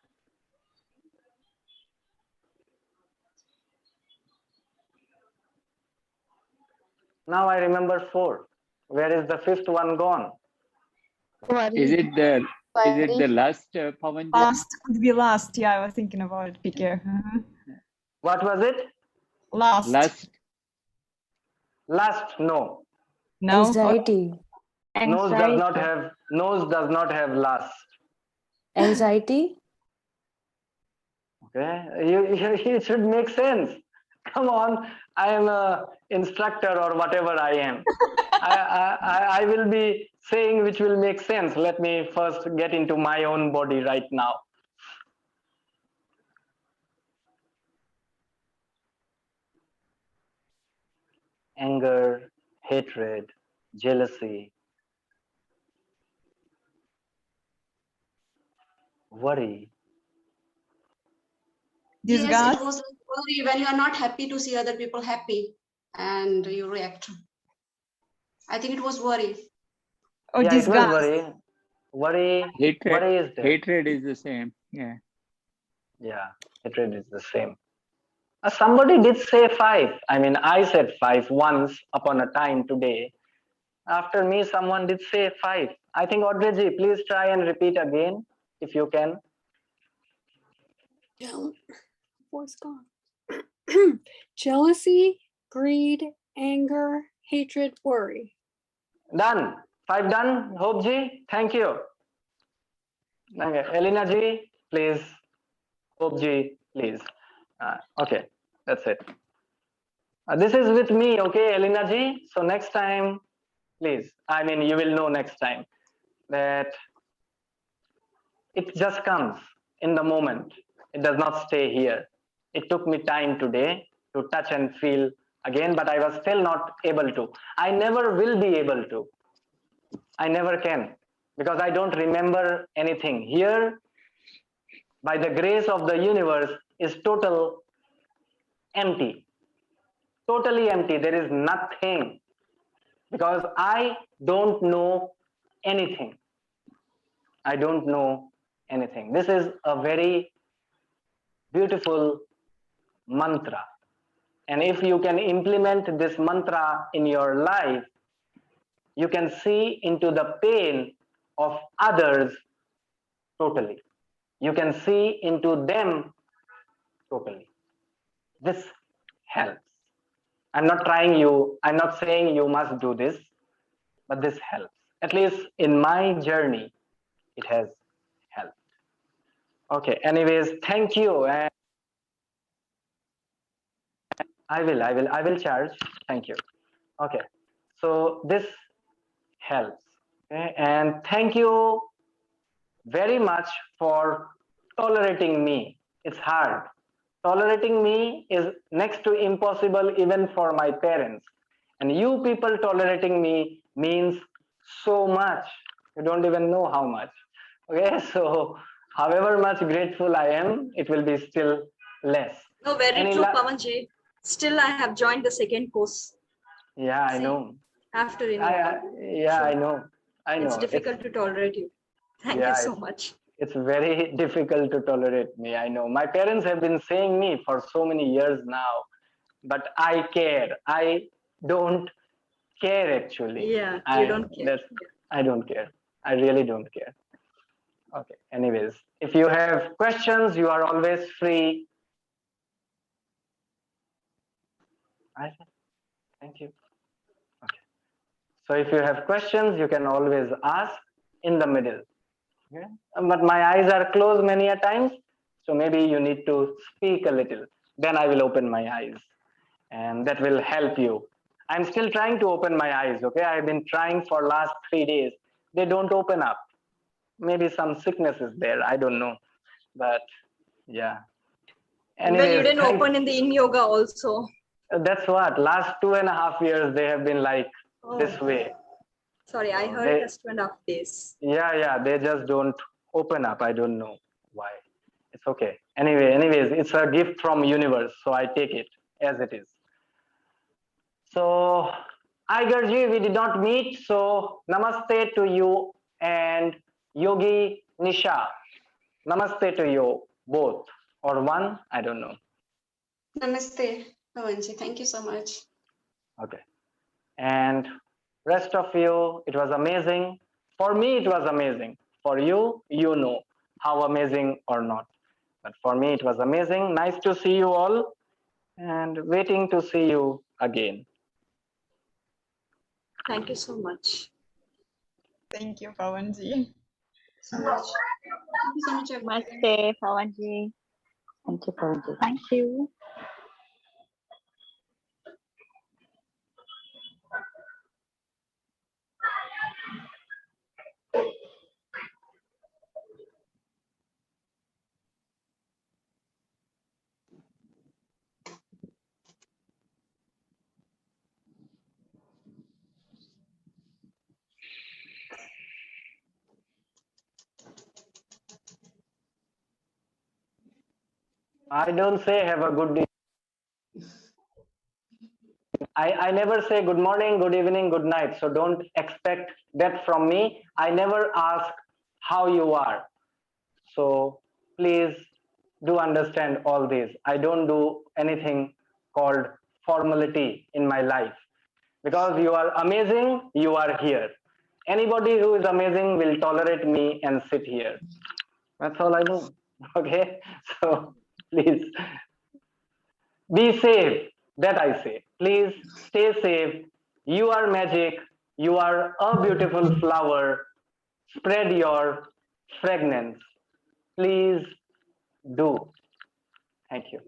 Now I remember 4. Where is the 5th one gone? Is it the last Pavanji? Last could be last. Yeah, I was thinking about it. Picker. What was it? Last. No. No. Anxiety. Nose does not have last. Anxiety. Okay, it should make sense. Come on, I am a instructor or whatever I am. I will be saying which will make sense. Let me first get into my own body right now. Anger, hatred, jealousy, worry. Yes, it was like worry when you are not happy to see other people happy and you react. I think it was worry. Or yeah, disgust. It was worry. Worry is there. Hatred is the same. Yeah. Yeah, hatred is the same. Somebody did say 5. I mean, I said 5 once upon a time today. After me, someone did say 5. I think Audrey, please try and repeat again if you can. Voice gone. Jealousy, greed, anger, hatred, worry. Done. 5 done. Hope ji, thank you. Okay. Elena ji, please. Hope ji, please. Okay, that's it. This is with me, okay, Elena ji. So next time, please. I mean, you will know next time that it just comes in the moment. It does not stay here. It took me time today to touch and feel again, but I was still not able to. I never will be able to. I never can, because I don't remember anything. Here, by the grace of the universe, is total empty. Totally empty. There is nothing, because I don't know anything. I don't know anything. This is a very beautiful mantra. And if you can implement this mantra in your life, you can see into the pain of others totally. You can see into them totally. This helps. I'm not saying you must do this, but this helps. At least in my journey, it has helped. Okay, anyways, thank you. And I will charge. Thank you. Okay, so this helps. Okay, and thank you very much for tolerating me. It's hard. Tolerating me is next to impossible even for my parents. And you people tolerating me means so much. You don't even know how much. Okay, so however much grateful I am, it will be still less. No, very true, Pawanji. Still, I have joined the second course. Yeah, I know. After I know. It's difficult to tolerate you. Thank you so much. It's very difficult to tolerate me. I know. My parents have been saying me for so many years now, but I care. I don't care actually. Yeah, you don't care. I don't care. I really don't care. Okay. Anyways, if you have questions, you are always free. Thank you. Okay. So if you have questions, you can always ask in the middle. Okay. But my eyes are closed many a times, so maybe you need to speak a little. Then I will open my eyes, and that will help you. I'm still trying to open my eyes. Okay, I've been trying for last 3 days. They don't open up. Maybe some sickness is there. I don't know, but yeah. Anyways, well, you didn't open in the Yin Yoga also. That's what. Last 2.5 years they have been like this way. Sorry, I heard it as 2.5 days. Yeah, they just don't open up. I don't know why. It's okay. Anyways, it's a gift from universe, so I take it as it is. So, Aigarji, we did not meet, so namaste to you and Yogi Nisha. Namaste to you both, or one, I don't know. Namaste, Pawanji. Thank you so much. Okay. And rest of you, it was amazing. For me, it was amazing. For you, you know how amazing or not. But for me, it was amazing. Nice to see you all and waiting to see you again. Thank you so much. Thank you, Pawanji. So much. Thank you so much. Namaste, Pawanji. Thank you, Pawanji. Thank you. I don't say have a good day. I never say good morning, good evening, good night. So don't expect that from me. I never ask how you are. So please do understand all this. I don't do anything called formality in my life. Because you are amazing, you are here. Anybody who is amazing will tolerate me and sit here. That's all I know. Okay? So please be safe. That I say. Please stay safe. You are magic. You are a beautiful flower. Spread your fragrance. Please do. Thank you.